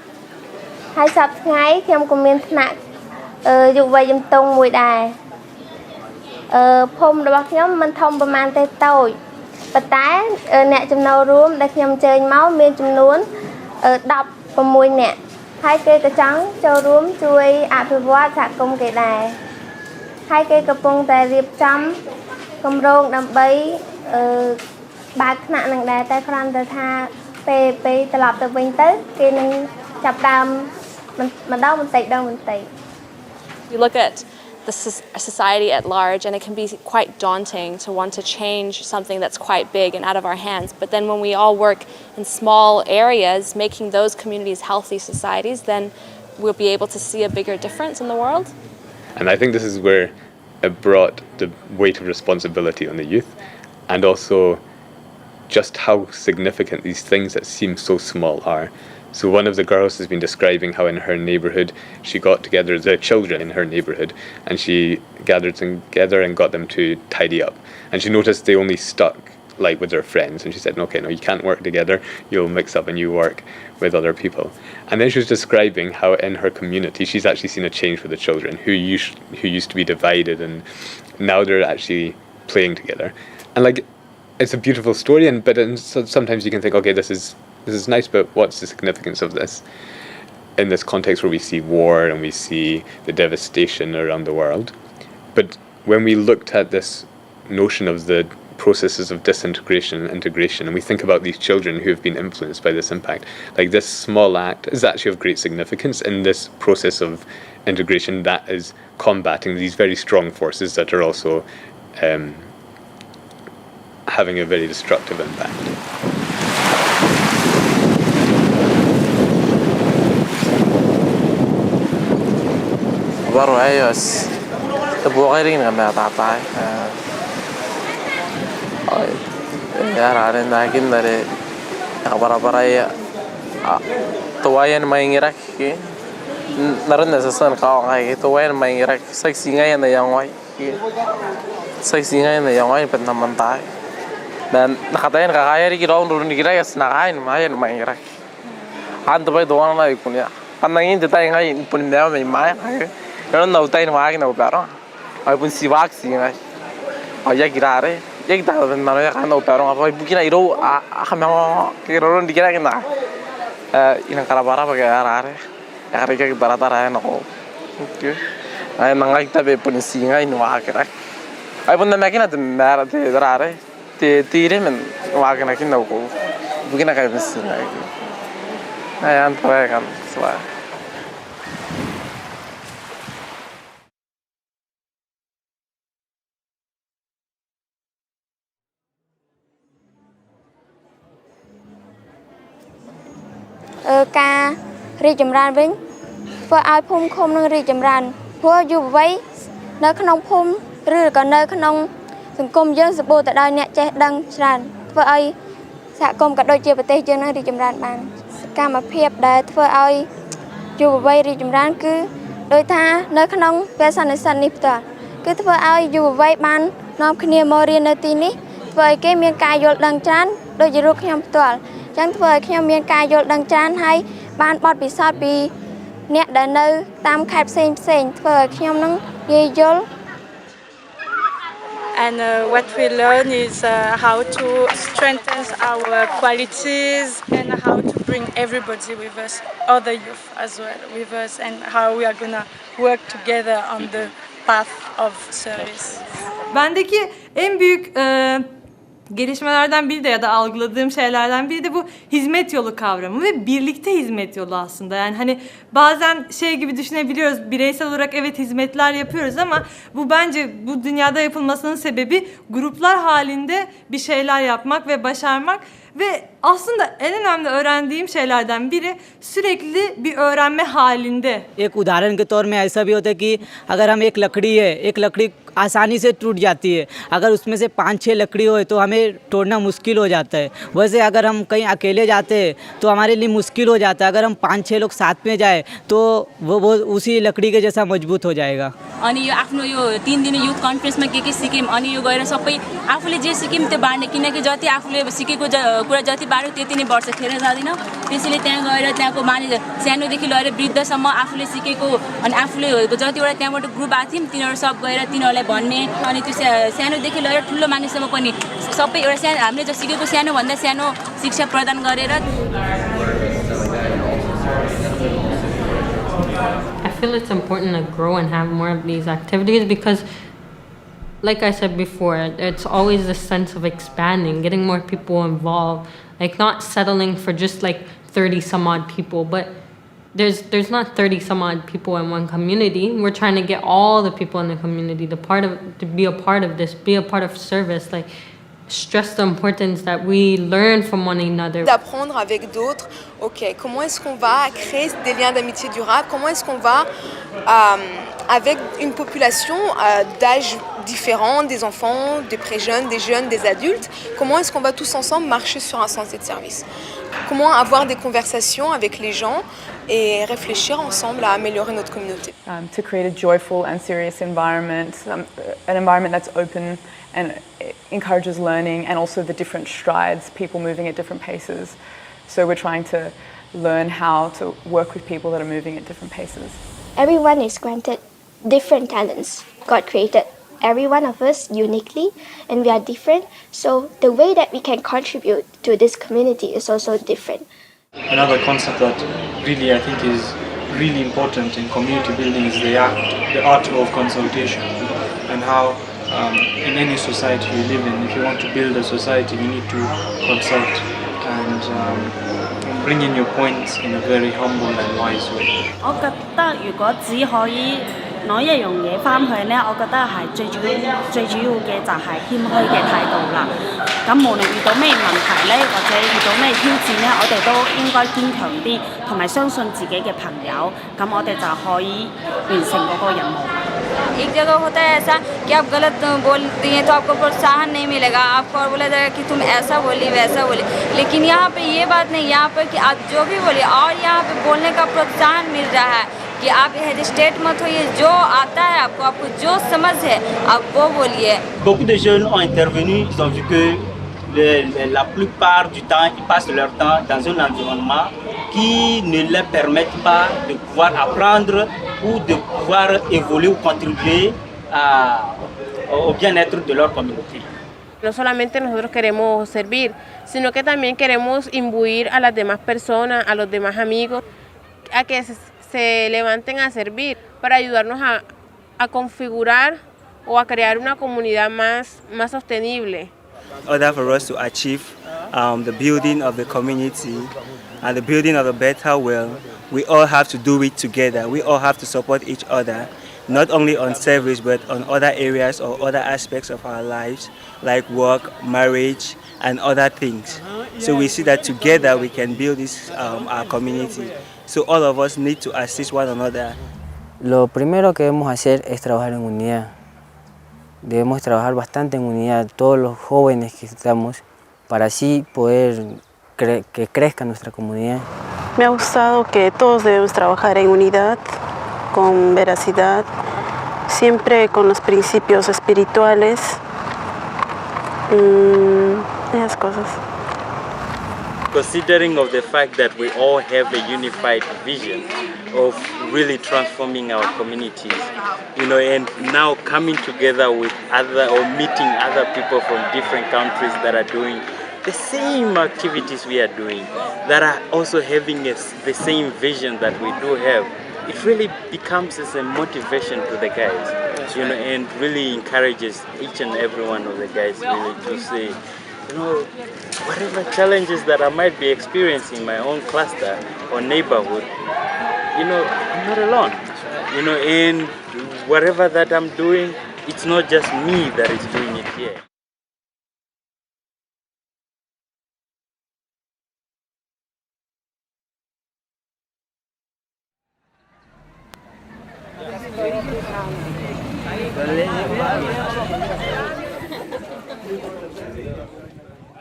ហើយសប្តាហ៍ថ្ងៃខ្ញុំក៏មានថ្នាក់យុវវ័យជំទង់មួយដែរភូមិរបស់ខ្ញុំមិនធំប្រហែលទេតូចប៉ុន្តែអ្នកចំណូលរួមដែលខ្ញុំអញ្ជើញមកមានចំនួន16នាក់ហើយគេក៏ចង់ចូលរួមជួយអភិវឌ្ឍសហគមន៍គេដែរហើយគេកំពុងតែរៀបចំគម្រោងដើម្បីបើកថ្នាក់នឹងដែរតែគ្រាន់តែថាពេលត្រឡប់ទៅវិញទៅគេនឹងចាប់ដើមម្ដងបន្តិច You look at the society at large and it can be quite daunting to want to change something that's quite big and out of our hands, but then when we all work in small areas making those communities healthy societies, then we'll be able to see a bigger difference in the world. And I think this is where it brought the weight of responsibility on the youth, and also just how significant these things that seem so small are. So one of the girls has been describing how in her neighbourhood she got together the children in her neighbourhood and she gathered together and got them to tidy up. And she noticed they only stuck like with their friends, and she said, okay, no, you can't work together, you'll mix up and you work with other people. And then she was describing how in her community she's actually seen a change with the children who used to be divided, and now they're actually playing together. And like, it's a beautiful story, but sometimes you can think, okay, this is nice, but what's the significance of this in this context where we see war and we see the devastation around the world? But when we looked at this notion of the processes of disintegration and integration, and we think about these children who have been influenced by this impact, like this small act is actually of great significance in this process of integration that is combating these very strong forces that are also having a very destructive impact. baru ayos tebukai rin kami tatay ya raden nakin dari nakaparaparay tuwayan maingirak naroon na sa san kao kay tuwayan maingirak sagsingay na yang way sagsingay na yang way pat naman tayo dan nakatayan kakaya rin kiraw nurun dikiray as nakain mayan maingirak anto pa doon na ikunya panangin detay ngayon pun niya may maya Pero nautay na wag na pero ay pun siwak singa ay girare yag ta na ya kana pero ay bukina iro kami kiroron dikira kina inang karabara pag arare ya kaya baratara na ko ay nangay tabe pun singa in wag kira ay pun na makina de mara de arare te tire men wag na kina ko bukina kaya singa ay antara kan swa ការរីកចម្រើនវិញធ្វើឲ្យភូមិឃុំនឹងរីកចម្រើនព្រោះយុវវ័យនៅក្នុងភូមិឬក៏នៅក្នុងសង្គមយើងសម្បូរទៅដោយអ្នកចេះដឹងច្រើនធ្វើឲ្យសហគមន៍ក៏ដូចជាប្រទេសយើងនឹងរីកចម្រើនបានសកម្មភាពដែលធ្វើឲ្យយុវវ័យរីកចម្រើនគឺដោយថានៅក្នុងពេលសន្និសីទនេះផ្ទាល់គឺធ្វើឲ្យយុវវ័យបាននាំគ្នាមករៀននៅទីនេះធ្វើឲ្យគេមានការយល់ដឹងច្រើនដូចជារូបខ្ញុំផ្ទាល់អញ្ចឹងធ្វើឲ្យខ្ញុំមានការយល់ដឹងច្រើនហើយបានបទពិសោធន៍ពីអ្នកដែលនៅតាមខេត្តផ្សេងធ្វើឲ្យខ្ញុំនឹងងាយយល់ And what we learn is how to strengthen our qualities and how to bring everybody with us, other youth as well with us, and how we are gonna work together on the path of service. Bendeki en büyük gelişmelerden biri de ya da algıladığım şeylerden biri de bu hizmet yolu kavramı ve birlikte hizmet yolu aslında. Yani hani bazen şey gibi düşünebiliyoruz, bireysel olarak evet hizmetler yapıyoruz ama bu bence bu dünyada yapılmasının sebebi gruplar halinde bir şeyler yapmak ve başarmak. Ve aslında en önemli öğrendiğim şeylerden biri sürekli bir öğrenme halinde. एक उदाहरण के तौर में ऐसा भी होता है कि अगर हम एक लकड़ी है, एक लकड़ी आसानी से टूट जाती है, अगर उसमें से 5-6 लकड़ी हो तो हमें तोड़ना मुश्किल हो जाता है। वैसे अगर हम कहीं अकेले जाते हैं तो हमारे लिए मुश्किल हो जाता है। अगर हम 5-6 लोग साथ में जाए तो वो उसी लकड़ी के जैसा मजबूत हो जाएगा। अनि यो आफ्नो यो 3 दिन युथ कन्फरेन्समा के सिक्यौँ अनि यो गएर सबै आफूले जे सिक्यौँ त्यो बाँड्ने किनकि जति आफूले सिकेको कुरा जति बाँड्यो त्यति नै वर्ष खेर जाँदैन त्यसैले त्यहाँ गएर त्यहाँको मानिस सानोदेखि लिएर वृद्धसम्म आफूले सिकेको अनि आफूले जतिवटा त्यहाँबाट ग्रुप आएको थियौँ तिनीहरू सब गएर तिनीहरूलाई भन्ने अनि त्यो सानोदेखि लिएर ठुलो मानिससम्म पनि सबै एउटा सानो हामीले जो सिकेको सानोभन्दा सानो शिक्षा प्रदान गरेर I feel it's important to grow and have more of these activities because, like I said before, it's always a sense of expanding, getting more people involved, like not settling for just like 30 some odd people, but there's not 30 some odd people in one community. We're trying to get all the people in the community to be a part of this, be a part of service, like stress the importance that we learn from one another. D'apprendre avec d'autres, ok, comment est-ce qu'on va créer des liens d'amitié durables, comment est-ce qu'on va, avec une population d'âges différents, des enfants, des très-jeunes, des jeunes, des adultes, comment est-ce qu'on va tous ensemble marcher sur un sentier de service? Comment avoir des conversations avec les gens et réfléchir ensemble à améliorer notre communauté. To create a joyful and serious environment, an environment that's open and encourages learning and also the different strides, people moving at different paces. So we're trying to learn how to work with people that are moving at different paces. Everyone is granted different talents. God created every one of us uniquely and we are different. So the way that we can contribute to this community is also different. Another concept that really I think is really important in community building is the art of consultation and how in any society you live in, if you want to build a society, you need to consult and bring in your points in a very humble and wise way. 我覺得如果只可以攞一樣嘢翻去呢，我覺得係最主要嘅就係謙虛嘅態度啦。咁無論遇到咩問題呢，或者遇到咩挑戰呢，我哋都應該堅強啲，同埋相信自己嘅朋友，咁我哋就可以完成嗰個任務。 एक जगह होता है ऐसा कि आप गलत बोलती हैं तो आपको प्रोत्साहन नहीं मिलेगा आपको और बोला जाएगा कि तुम ऐसा बोली वैसा बोली लेकिन यहाँ पे ये बात नहीं यहाँ पर कि आप जो भी बोलिए और यहाँ पे बोलने का प्रोत्साहन मिल रहा है कि आप हेजिटेट मत होइए जो आता है आपको जो समझ है आप वो बोलिए. Beaucoup de jeunes ont intervenu, ils ont vu que la plupart du temps ils passent leur temps dans un environnement qui ne leur permettent pas de pouvoir apprendre ou de pouvoir évoluer ou contribuer au bien-être de leur communauté. No solamente nosotros queremos servir, sino que también queremos imbuir a las demás personas, a los demás amigos, a que se levanten a servir para ayudarnos a configurar o a crear una comunidad más sostenible. In order for us to achieve the building of the community and the building of a better world, we all have to do it together. We all have to support each other, not only on service but on other areas or other aspects of our lives, like work, marriage, and other things. So we see that together we can build this our community. So all of us need to assist one another. Lo primero que debemos hacer es trabajar en unidad. Debemos trabajar bastante en unidad, todos los jóvenes que estamos, para así poder que crezca nuestra comunidad. Me ha gustado que todos debemos trabajar en unidad, con veracidad, siempre con los principios espirituales, esas cosas. Considering of the fact that we all have a unified vision of really transforming our communities, you know, and now coming together with other or meeting other people from different countries that are doing the same activities we are doing, that are also having the same vision that we do have, it really becomes as a motivation to the guys, you know, and really encourages each and every one of the guys really to say, you know, whatever challenges that I might be experiencing in my own cluster or neighborhood, you know, I'm not alone. You know, and whatever that I'm doing, it's not just me that is doing it here.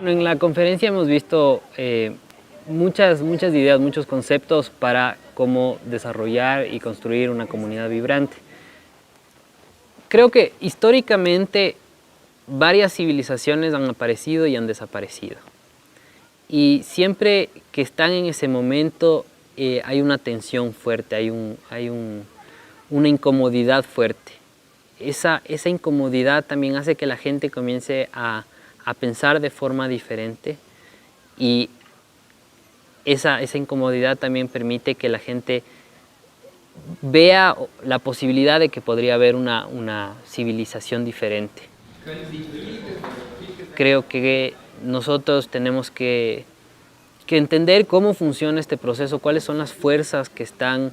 En la conferencia hemos visto muchas ideas, muchos conceptos para cómo desarrollar y construir una comunidad vibrante. Creo que históricamente varias civilizaciones han aparecido y han desaparecido. Y siempre que están en ese momento hay una tensión fuerte, hay una incomodidad fuerte. Esa incomodidad también hace que la gente comience a pensar de forma diferente, y esa incomodidad también permite que la gente vea la posibilidad de que podría haber una civilización diferente. Creo que nosotros tenemos que entender cómo funciona este proceso, cuáles son las fuerzas que están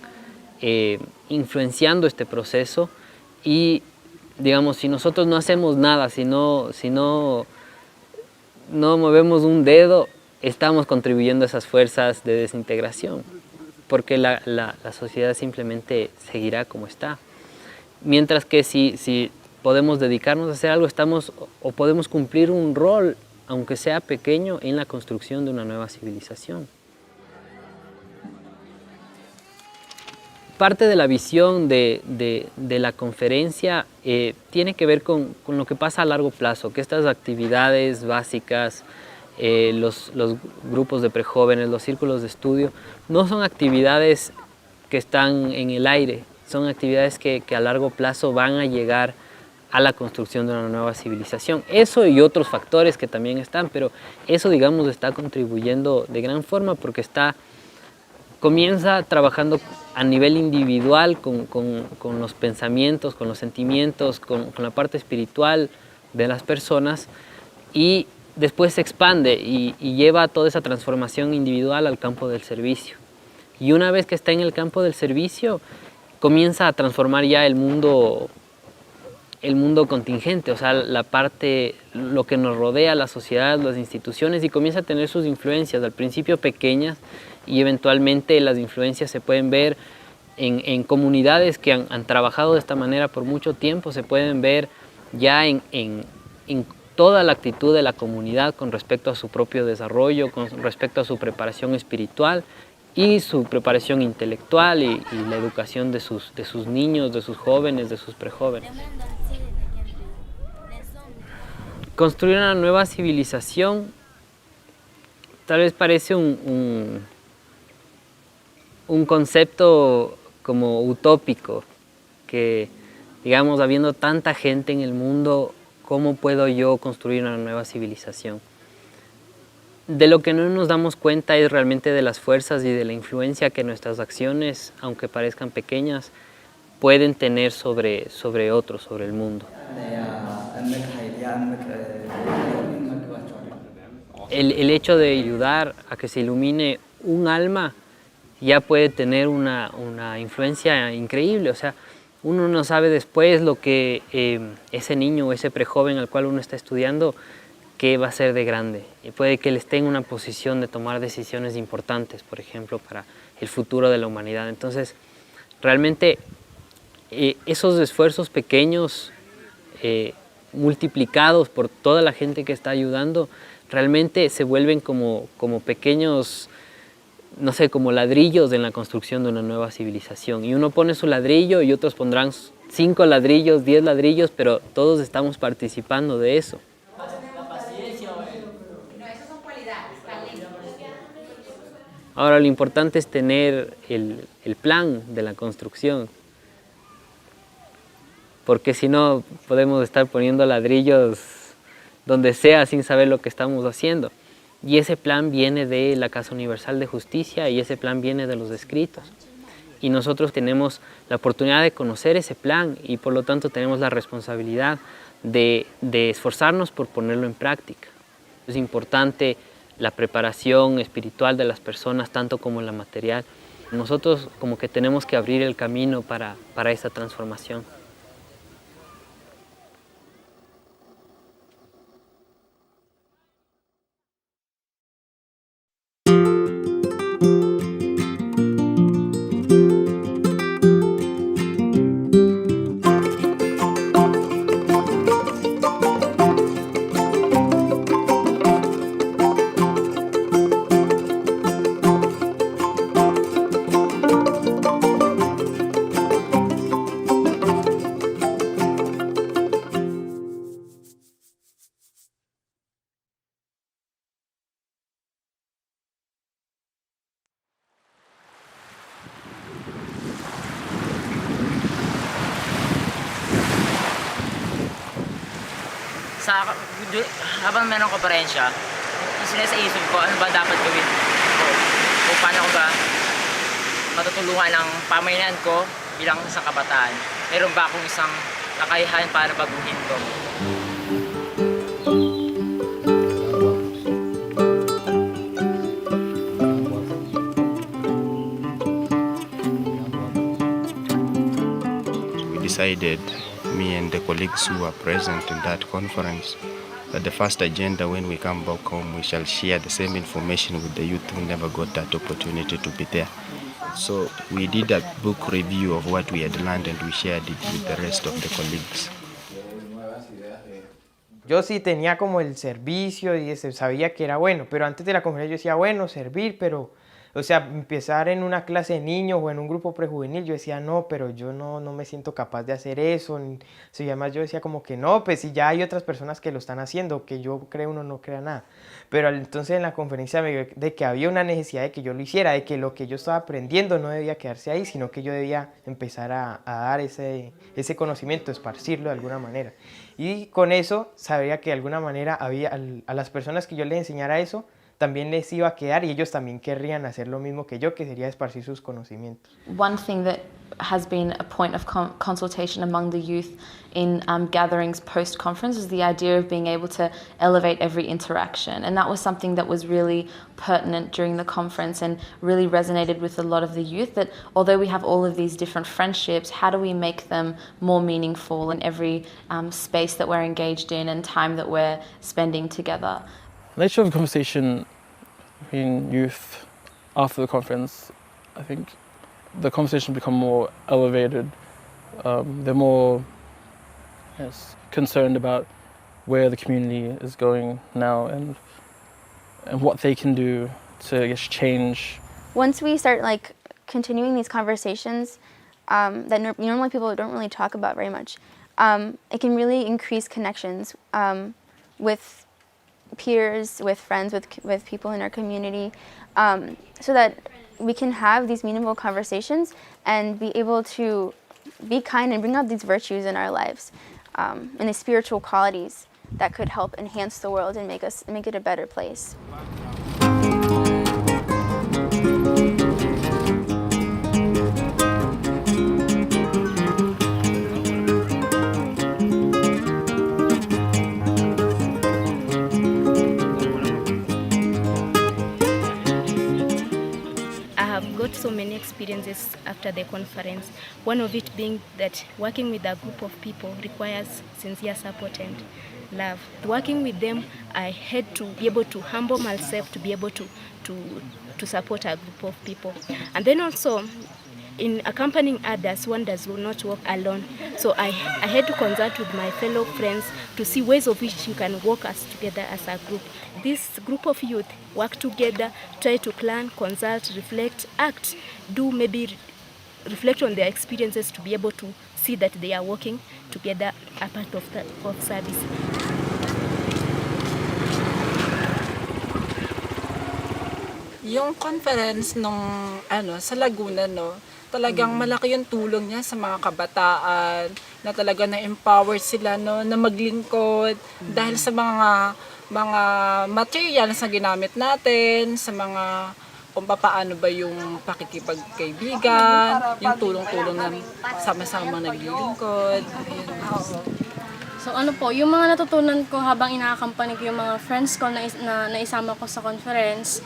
influenciando este proceso, y digamos, si nosotros no hacemos nada, si no movemos un dedo, estamos contribuyendo a esas fuerzas de desintegración, porque la sociedad simplemente seguirá como está. Mientras que si podemos dedicarnos a hacer algo, o podemos cumplir un rol, aunque sea pequeño, en la construcción de una nueva civilización. Parte de la visión de la conferencia tiene que ver con lo que pasa a largo plazo, que estas actividades básicas, los grupos de prejóvenes, los círculos de estudio, no son actividades que están en el aire, son actividades que a largo plazo van a llegar a la construcción de una nueva civilización. Eso y otros factores que también están, pero eso, digamos, está contribuyendo de gran forma, porque comienza trabajando a nivel individual con los pensamientos, con los sentimientos, con la parte espiritual de las personas, y después se expande y lleva toda esa transformación individual al campo del servicio. Y una vez que está en el campo del servicio, comienza a transformar ya el mundo contingente, o sea, lo que nos rodea, la sociedad, las instituciones, y comienza a tener sus influencias, al principio pequeñas, y eventualmente las influencias se pueden ver en comunidades que han trabajado de esta manera por mucho tiempo, se pueden ver ya en toda la actitud de la comunidad con respecto a su propio desarrollo, con respecto a su preparación espiritual y su preparación intelectual y la educación de sus niños, de sus jóvenes, de sus prejóvenes. Construir una nueva civilización tal vez parece un concepto como utópico, que, digamos, habiendo tanta gente en el mundo, ¿cómo puedo yo construir una nueva civilización? De lo que no nos damos cuenta es realmente de las fuerzas y de la influencia que nuestras acciones, aunque parezcan pequeñas, pueden tener sobre otros, sobre el mundo. El hecho de ayudar a que se ilumine un alma ya puede tener una influencia increíble. O sea, uno no sabe después lo que ese niño o ese prejoven al cual uno está estudiando, qué va a ser de grande. Y puede que él esté en una posición de tomar decisiones importantes, por ejemplo, para el futuro de la humanidad. Entonces, realmente esos esfuerzos pequeños multiplicados por toda la gente que está ayudando, realmente se vuelven como pequeños, no sé, como ladrillos en la construcción de una nueva civilización. Y uno pone su ladrillo y otros pondrán 5 ladrillos, 10 ladrillos, pero todos estamos participando de eso. Ahora lo importante es tener el plan de la construcción, porque si no podemos estar poniendo ladrillos donde sea sin saber lo que estamos haciendo. Y ese plan viene de la Casa Universal de Justicia y ese plan viene de los escritos. Y nosotros tenemos la oportunidad de conocer ese plan y por lo tanto tenemos la responsabilidad de esforzarnos por ponerlo en práctica. Es importante la preparación espiritual de las personas, tanto como la material. Nosotros como que tenemos que abrir el camino para esa transformación. Habang meron konferensya, isip ko ano ba dapat gawin ko o paano ko ba matutulungan ang pamayanan ko bilang isang kabataan. Meron ba akong isang kakayahan para baguhin to? We decided, me and the colleagues who were present in that conference, that the first agenda when we come back home, we shall share the same information with the youth who never got that opportunity to be there. So we did a book review of what we had learned and we shared it with the rest of the colleagues. Yo sí tenía como el servicio y sabía que era bueno, pero antes de la conferencia yo decía, bueno, servir, pero, o sea, empezar en una clase de niños o en un grupo prejuvenil, yo decía, no, pero yo no me siento capaz de hacer eso. Y además yo decía como que no, pues si ya hay otras personas que lo están haciendo, que yo creo uno no crea nada. Pero entonces en la conferencia me vi de que había una necesidad de que yo lo hiciera, de que lo que yo estaba aprendiendo no debía quedarse ahí, sino que yo debía empezar a dar ese conocimiento, esparcirlo de alguna manera. Y con eso sabía que de alguna manera a las personas que yo les enseñara eso, también les iba a quedar y ellos también querrían hacer lo mismo que yo, que sería esparcir sus conocimientos. One thing that has been a point of consultation among the youth in gatherings post-conference is the idea of being able to elevate every interaction. And that was something that was really pertinent during the conference and really resonated with a lot of the youth, that although we have all of these different friendships, how do we make them more meaningful in every space that we're engaged in and time that we're spending together? The nature of the conversation between youth after the conference, I think the conversation become more elevated. They're more concerned about where the community is going now and what they can do to change. Once we start continuing these conversations that normally people don't really talk about very much, it can really increase connections with peers, with friends, with people in our community, so that we can have these meaningful conversations and be able to be kind and bring out these virtues in our lives and the spiritual qualities that could help enhance the world and make it a better place. I've got so many experiences after the conference, one of it being that working with a group of people requires sincere support and love. Working with them, I had to be able to humble myself to be able to support a group of people. And then also, in accompanying others, one does not work alone. So I had to consult with my fellow friends to see ways of which you can work us together as a group. This group of youth work together, try to plan, consult, reflect, act, do maybe reflect on their experiences to be able to see that they are working together a part of service. Yung conference nung sa Laguna, talagang malaki yung tulong niya sa mga kabataan na talaga na-empower sila na maglingkod dahil sa mga materials na ginamit natin, sa mga kung paano ba yung pakikipagkaibigan, yung tulong-tulong na sama-sama naglilingkod. So yung mga natutunan ko habang ina-accompany ko yung mga friends ko na isama ko sa conference,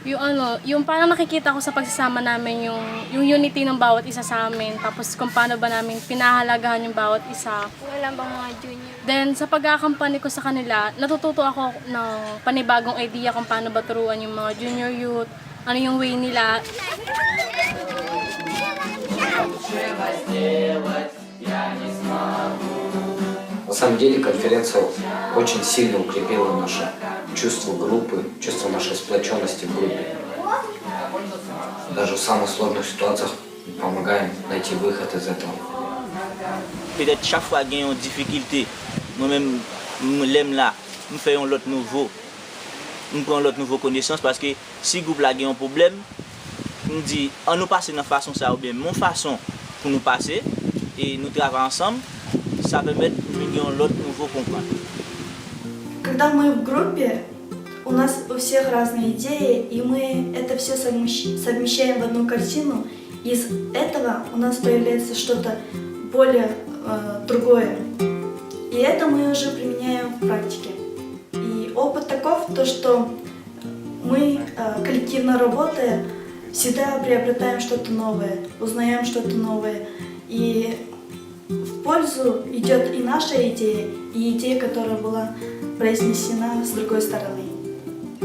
yung parang nakikita ko sa pagsasama namin yung unity ng bawat isa sa amin, tapos kung paano ba namin pinahalagahan yung bawat isa. Wala bang mga junior? Then sa pag-accompany ko sa kanila, natututo ako ng panibagong idea kung paano ba turuan yung mga junior youth, ano yung way nila. На самом деле конференция очень сильно укрепила наше чувство группы, чувство нашей сплоченности в группе. Даже в самых sложных ситуациях помогаем найти выход из этого. Peut-être chaque fois qu'il y a une difficulté, moi-même, je l'aime là, je fais un autre nouveau. Je prends l'autre nouveau connaissance parce que si le groupe a un problème, on dit on nous passe de la façon ça ou bien mon façon pour nous passer et nous travaillons ensemble, ça permet de nous l'autre nouveau comprendre. Когда мы в группе, у нас у всех разные идеи, и мы это все совмещаем в одну картину. Из этого у нас появляется что-то более другое. И это мы уже применяем в практике. И опыт таков, то что мы, коллективно работая, всегда приобретаем что-то новое, узнаем что-то новое. И в пользу идет и наша идея, и идея, которая была произнесена с другой стороны.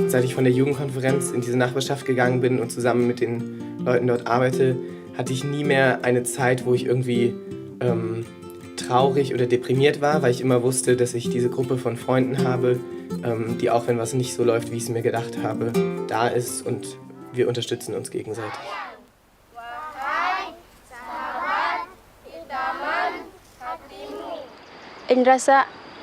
Seit ich von der Jugendkonferenz in diese Nachbarschaft gegangen bin und zusammen mit den Leuten dort arbeite, hatte ich nie mehr eine Zeit, wo ich irgendwie traurig oder deprimiert war, weil ich immer wusste, dass ich diese Gruppe von Freunden habe, die auch wenn was nicht so läuft, wie ich es mir gedacht habe, da ist und wir unterstützen uns gegenseitig.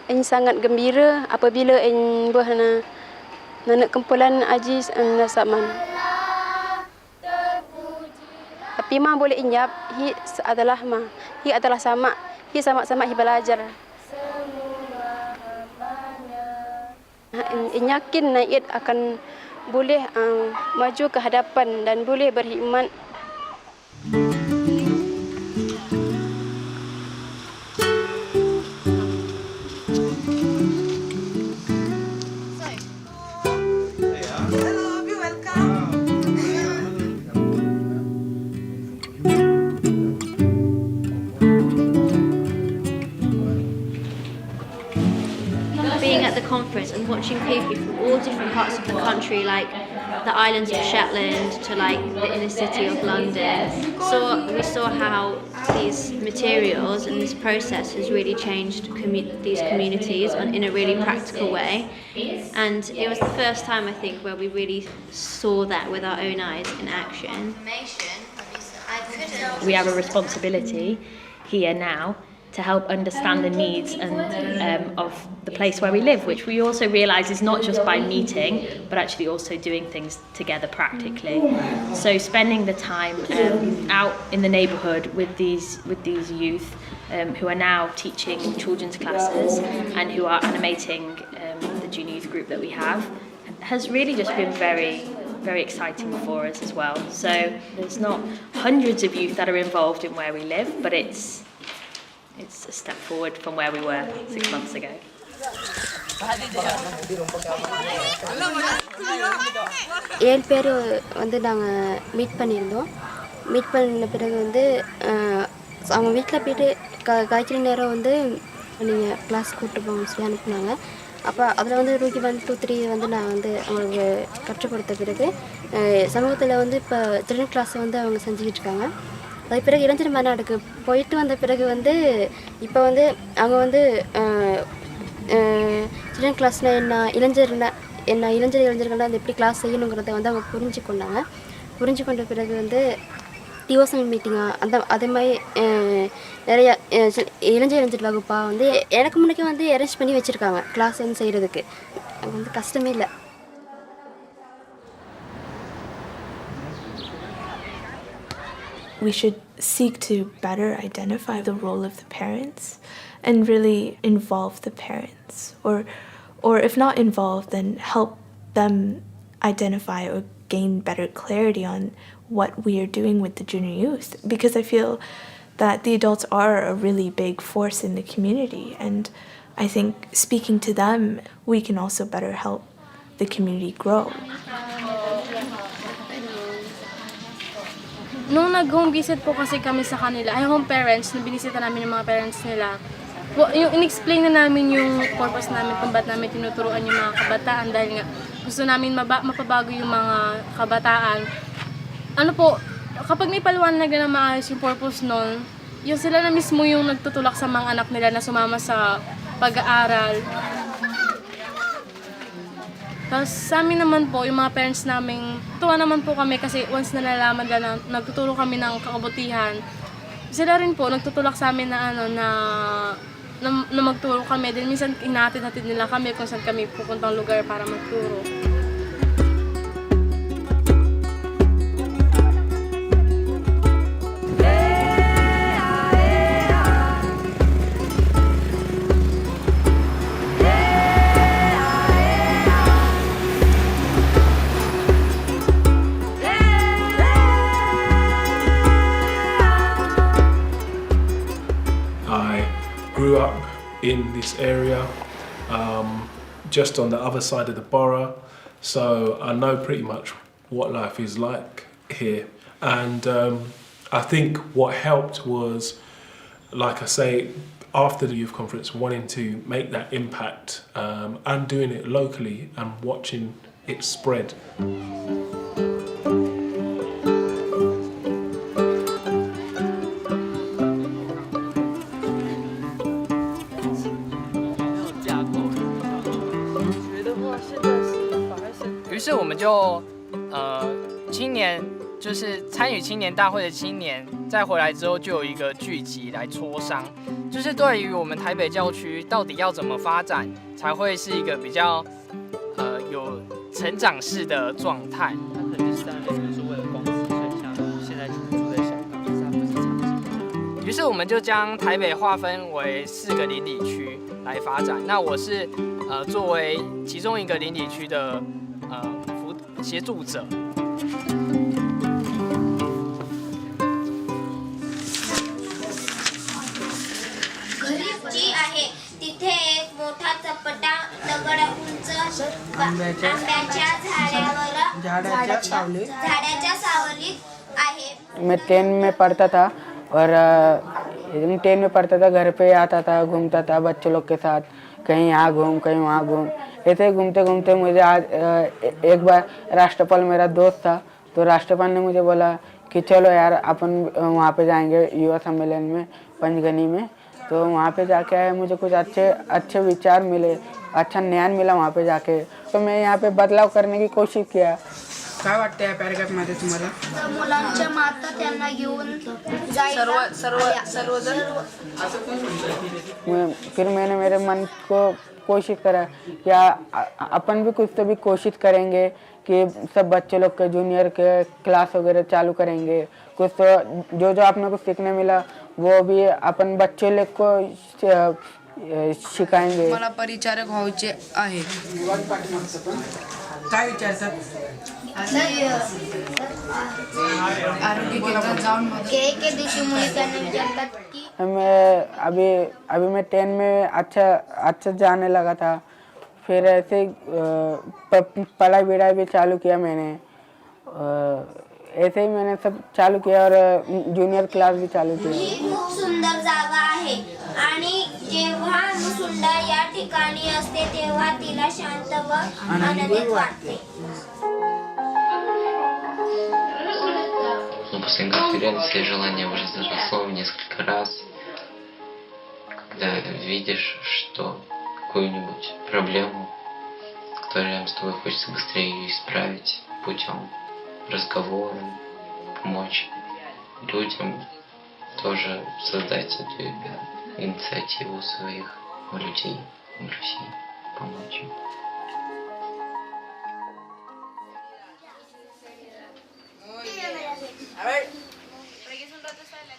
Anh sangat gembira apabila anh bernak kumpulan Aziz Nasaman. Tapi ma boleh injap, hi adalah sama, hi sama-sama hi belajar. Yakin Naid akan boleh maju ke hadapan dan boleh berkhidmat. Conference and watching people from all different parts of the country, like the islands of Shetland to like the inner city of London. So we saw how these materials and this process has really changed these communities in a really practical way. And it was the first time, I think, where we really saw that with our own eyes in action. We have a responsibility here now to help understand the needs and of the place where we live, which we also realise is not just by meeting, but actually also doing things together practically. So spending the time out in the neighbourhood with these youth who are now teaching children's classes and who are animating the junior youth group that we have has really just been very, very exciting for us as well. So there's not hundreds of youth that are involved in where we live, but it's a step forward from where we were 6 months ago. ஏழு பேர் வந்து நாங்கள் meet பண்ணியிருந்தோம். Meet பண்ண பிறகு வந்து அவங்க வீட்டில் போய்ட்டு காய்ச்சல் நேரம் வந்து நீங்கள் கிளாஸ் கூப்பிட்டு போகணும்னு சொல்லி அனுப்புனாங்க. அப்போ அதில் வந்து ரூகி 1, 2, 3 வந்து நான் வந்து அவங்களுக்கு கற்றுக் கொடுத்த பிறகு சமூகத்தில் வந்து இப்போ சில்ட்ரன் கிளாஸ் வந்து அவங்க செஞ்சுக்கிட்டு இருக்காங்க. அதுக்கு பிறகு இளைஞர் மாநாடுக்கு போயிட்டு வந்த பிறகு வந்து இப்போ வந்து அவங்க வந்து சில்ட்ரன் கிளாஸில் இளைஞர்கள்லாம் வந்து எப்படி கிளாஸ் செய்யணுங்கிறத வந்து அவங்க புரிஞ்சு கொண்ட பிறகு வந்து டிவோஷனல் மீட்டிங்காக அதே மாதிரி நிறைய இளைஞர் வகுப்பாக வந்து எனக்கு முன்னாடி வந்து அரேஞ்ச் பண்ணி வச்சுருக்காங்க கிளாஸ் வந்து செய்கிறதுக்கு. அது வந்து கஷ்டமே இல்லை. We should seek to better identify the role of the parents and really involve the parents, or if not involve, then help them identify or gain better clarity on what we are doing with the junior youth, because I feel that the adults are a really big force in the community, and I think speaking to them we can also better help the community grow. Nung nag-home visit po kasi kami sa kanila, ay home parents, nung binisita namin yung mga parents nila, yung in-explain na namin yung purpose namin kung ba't namin tinuturuan yung mga kabataan dahil nga gusto namin mapabago yung mga kabataan. Ano po, kapag may paliwanag na maayos yung purpose nun, yung sila na mismo yung nagtutulak sa mga anak nila na sumama sa pag-aaral. Tapos sa amin naman po, yung mga parents namin, tuwa naman po kami kasi once na nalaman na nagtuturo kami ng kabutihan, sila rin po nagtutulak sa amin na na magturo kami. Then minsan inahatid-hatid nila kami kung saan kami pupuntang lugar para magturo. Grew up in this area, just on the other side of the borough, so I know pretty much what life is like here. And I think what helped was, like I say, after the youth conference, wanting to make that impact and doing it locally and watching it spread.青年就是参与青年大会的青年，再回来之后就有一个聚集来磋商，就是对于我们台北教区到底要怎么发展，才会是一个比较有成长式的状态。他可能是为了公司，所以像现在住在香港，但是他不是长期。于是我们就将台北划分为4个邻里区来发展。那我是作为其中一个邻里区的协助者。जी आहे तिथे एक मोठा चपटा दगड उंच आंब्याच्या सावलीत आहे. मैं 10 में पढ़ता था और 10 में पढ़ता था, घर पे आता था, घूमता था बच्चों लोग के साथ, कहीं यहाँ घूम कहीं वहाँ घूम। ऐसे घूमते घूमते मुझे आज एक बार राष्ट्रपाल मेरा दोस्त था, तो राष्ट्रपाल ने मुझे बोला कि चलो यार अपन वहाँ पे जाएंगे युवा सम्मेलन में पंचगनी में। तो वहाँ पे जाके आए, मुझे कुछ अच्छे विचार मिले, अच्छा ज्ञान मिला वहाँ पे जाके, तो मैं यहाँ पे बदलाव करने की कोशिश किया. काय वाटतं या पॅराग्राफमध्ये तुम्हाला? मुलांच्या माता त्यांना घेऊन सर्वजण. फिर मैंने मेरे मन को कोशिश करा या अपन भी कुछ तो भी कोशिश करेंगे कि सब बच्चे लोग के जूनियर के क्लास वगैरह चालू करेंगे. कुछ तो जो अपने को सीखने मिला वो भी अपन बच्चे लोग को शिकाएंगे. मला परिचारक व्हायचे आहे. काय विचारतात? आरोग्य केंद्रात जाऊन के दिवशी मुली त्यांना विचारतात की मैं अभी मैं 10 में अच्छा जाने लगा था. फिर ऐसे पढ़ाई विढ़ाई भी चालू किया मैंने. ऐसे ही मैंने सब चालू किया और जूनियर क्लास भी चालू किया. ही खूप सुंदर जागा आहे. आणि जेव्हा मुसुंडा या ठिकाणी असते तेव्हा तिला शांत व आनंदित वाटते. После конференции желание уже заросло в несколько раз, когда видишь, что какую-нибудь проблему, которая рядом с тобой, хочется быстрее ее исправить путем разговора, помочь людям, тоже создать эту инициативу своих людей в России, помочь им.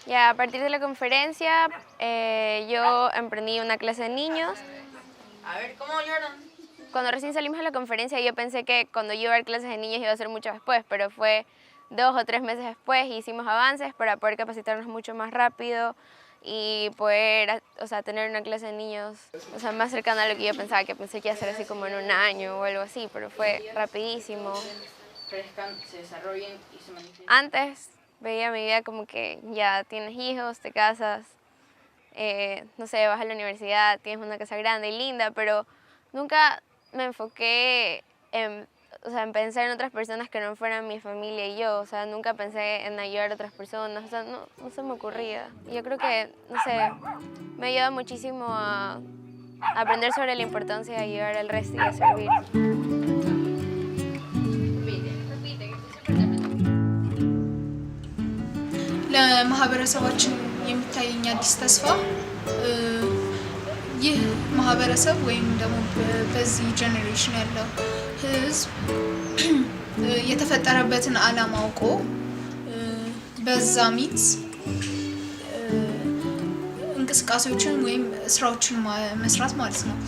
Ya, a partir de la conferencia, yo emprendí una clase de niños. A ver, ¿cómo lloran? Cuando recién salimos de la conferencia, yo pensé que cuando yo iba a dar clases de niños iba a ser mucho después, pero fue 2 o 3 meses después y hicimos avances para poder capacitarnos mucho más rápido y poder, o sea, tener una clase de niños, o sea, más cercana a lo que yo pensaba, que pensé que iba a ser así como en un año o algo así, pero fue rapidísimo. Crezcan, se desarrollen y se manifiesten. Antes veía mi vida como que ya tienes hijos, te casas, no sé, vas a la universidad, tienes una casa grande y linda, pero nunca me enfoqué en, o sea, en pensar en otras personas que no fueran mi familia y yo, o sea, nunca pensé en ayudar a otras personas, o sea, no se me ocurría. Yo creo que, no sé, me ayuda muchísimo a aprender sobre la importancia de ayudar al resto y a servir. ለማህበረሰባችን የሚታየኝ አዲስ ተስፋ ይህ ማህበረሰብ ወይም ደግሞ በዚህ ጄኔሬሽን ያለው ህዝብ የተፈጠረበትን ዓላማ አውቆ በዛ ሚት እንቅስቃሴዎችን ወይም ስራዎችን መስራት ማለት ነው።